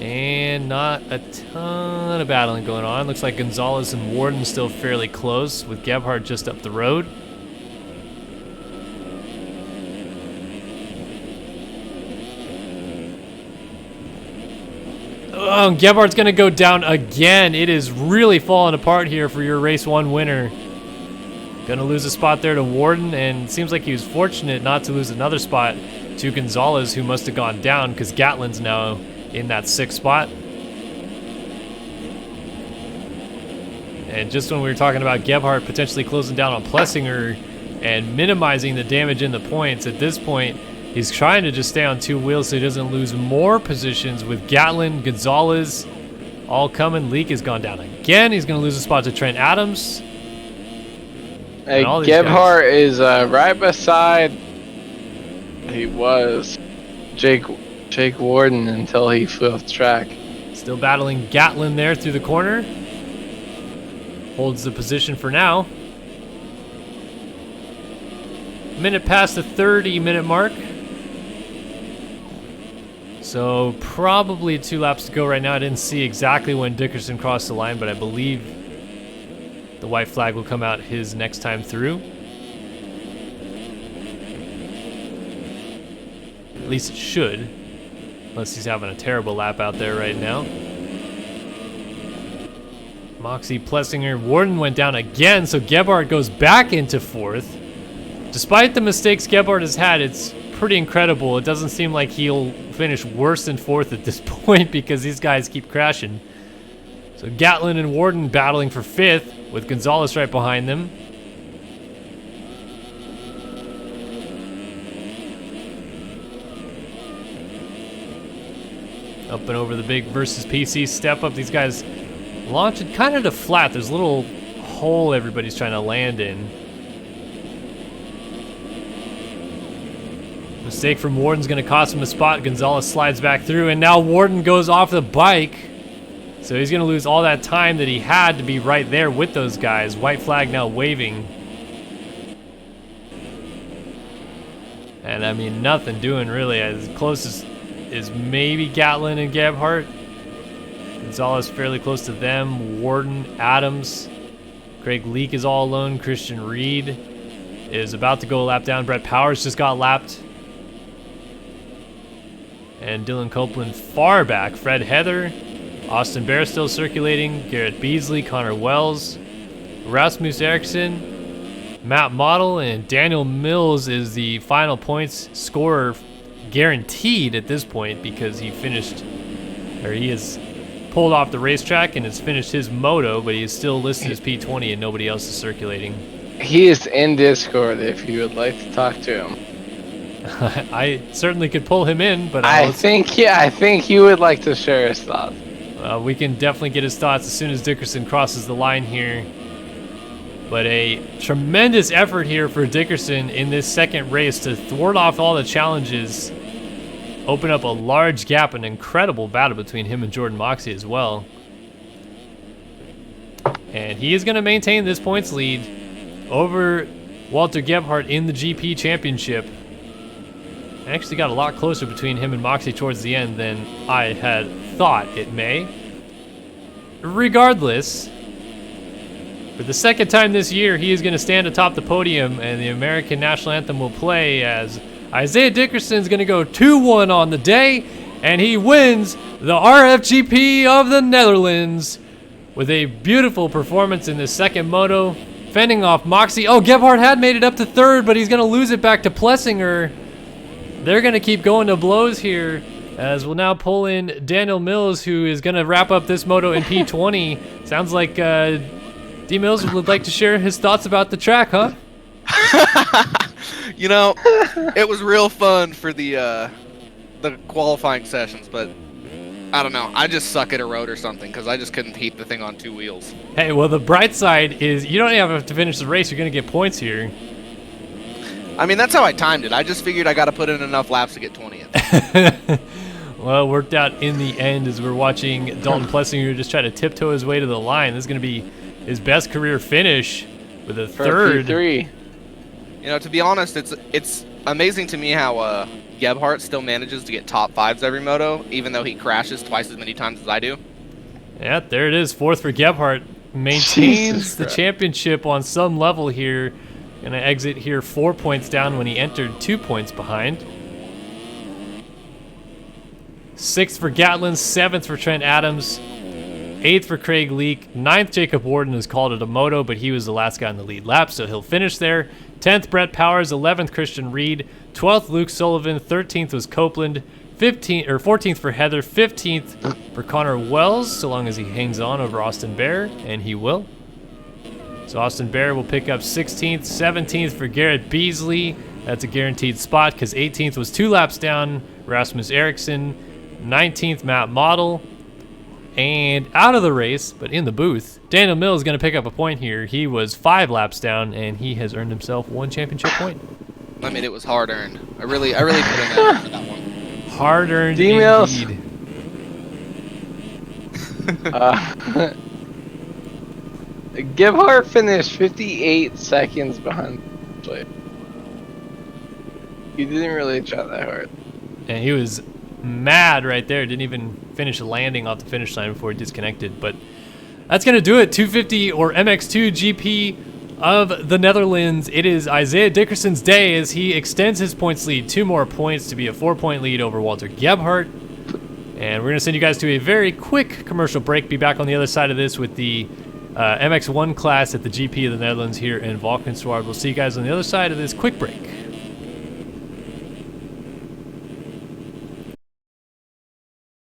And not a ton of battling going on. Looks like Gonzalez and Warden still fairly close, with Gebhardt just up the road. Oh, Gebhardt's going to go down again. It is really falling apart here for your race 1 winner. Going to lose a spot there to Warden, and seems like he was fortunate not to lose another spot to Gonzalez, who must have gone down because Gatlin's now in that 6th spot. And just when we were talking about Gebhardt potentially closing down on Plessinger and minimizing the damage in the points, at this point, he's trying to just stay on 2 wheels so he doesn't lose more positions with Gatlin, Gonzalez, all coming. Leak has gone down again. He's going to lose a spot to Trent Adams. Hey, Gebhardt is right beside. He was Jake Warden until he flew off the track. Still battling Gatlin there through the corner. Holds the position for now. Minute past the 30-minute mark. So probably 2 laps to go right now. I didn't see exactly when Dickerson crossed the line, but I believe the white flag will come out his next time through. At least it should. Unless he's having a terrible lap out there right now. Moxie, Plessinger, Warden went down again, so Gebhardt goes back into 4th. Despite the mistakes Gebhardt has had, it's pretty incredible. It doesn't seem like he'll finish worse than 4th at this point because these guys keep crashing. So Gatlin and Warden battling for 5th with Gonzalez right behind them. Up and over the big versus PC step up. These guys launching kind of to flat. There's a little hole everybody's trying to land in. Mistake from Warden's going to cost him a spot. Gonzalez slides back through, and now Warden goes off the bike. So he's going to lose all that time that he had to be right there with those guys. White flag now waving. And I mean, nothing doing really. As close as is maybe Gatlin and Gebhardt. Gonzalez fairly close to them. Warden, Adams. Craig Leak is all alone. Christian Reed is about to go a lap down. Brett Powers just got lapped. And Dylan Copeland far back. Fred Heather. Austin Bear still circulating. Garrett Beasley, Connor Wells. Rasmus Eriksson. Matt Model and Daniel Mills is the final points scorer guaranteed at this point because he has pulled off the racetrack and has finished his moto, but he is still listed as P20 and nobody else is circulating. He is in Discord if you would like to talk to him. I certainly could pull him in, but I think he would like to share his thoughts. We can definitely get his thoughts as soon as Dickerson crosses the line here. But a tremendous effort here for Dickerson in this second race to thwart off all the challenges, open up a large gap, an incredible battle between him and Jordan Moxie as well. And he is going to maintain this points lead over Walter Gebhardt in the GP Championship. Actually got a lot closer between him and Moxie towards the end than I had thought it may. Regardless, for the second time this year, he is going to stand atop the podium and the American National Anthem will play as Isaiah Dickerson is going to go 2-1 on the day, and he wins the RFGP of the Netherlands with a beautiful performance in the second moto, fending off Moxie. Oh, Gebhardt had made it up to 3rd, but he's going to lose it back to Plessinger. They're going to keep going to blows here as we'll now pull in Daniel Mills, who is going to wrap up this moto in P20. Sounds like D. Mills would like to share his thoughts about the track, huh? You know, it was real fun for the qualifying sessions, but I don't know. I just suck at a road or something because I just couldn't heat the thing on 2 wheels. Hey, well, the bright side is you don't even have to finish the race. You're going to get points here. I mean, that's how I timed it. I just figured I got to put in enough laps to get 20th. Well, it worked out in the end as we're watching Dalton Plessinger just try to tiptoe his way to the line. This is going to be his best career finish with a third. P3. You know, to be honest, it's amazing to me how Gebhardt still manages to get top 5s every moto, even though he crashes twice as many times as I do. Yeah, there it is. 4th for Gebhardt. Maintains the championship on some level here. Gonna exit here 4 points down when he entered 2 points behind. 6th for Gatlin, 7th for Trent Adams, 8th for Craig Leake, 9th Jacob Warden has called it a moto, but he was the last guy in the lead lap, so he'll finish there. 10th Brett Powers, 11th Christian Reed, 12th Luke Sullivan, 13th was Copeland, 14th for Heather, 15th for Connor Wells, so long as he hangs on over Austin Bear, and he will. So Austin Bear will pick up 16th, 17th for Garrett Beasley. That's a guaranteed spot because 18th was 2 laps down, Rasmus Eriksson. 19th, Matt Model. And out of the race, but in the booth, Daniel Mills is going to pick up a point here. He was 5 laps down, and he has earned himself 1 championship point. I mean, it was hard earned. I really put in that for that one. Hard earned D-Mills. indeed. Gebhardt finished 58 seconds behind. He didn't really try that hard. And he was mad right there. Didn't even finish landing off the finish line before he disconnected. But that's going to do it. 250 or MX2 GP of the Netherlands. It is Isaiah Dickerson's day as he extends his points lead 2 more points to be a 4-point lead over Walter Gebhardt. And we're going to send you guys to a very quick commercial break. Be back on the other side of this with the MX1 class at the GP of the Netherlands here in Valkenswaard. We'll see you guys on the other side of this quick break.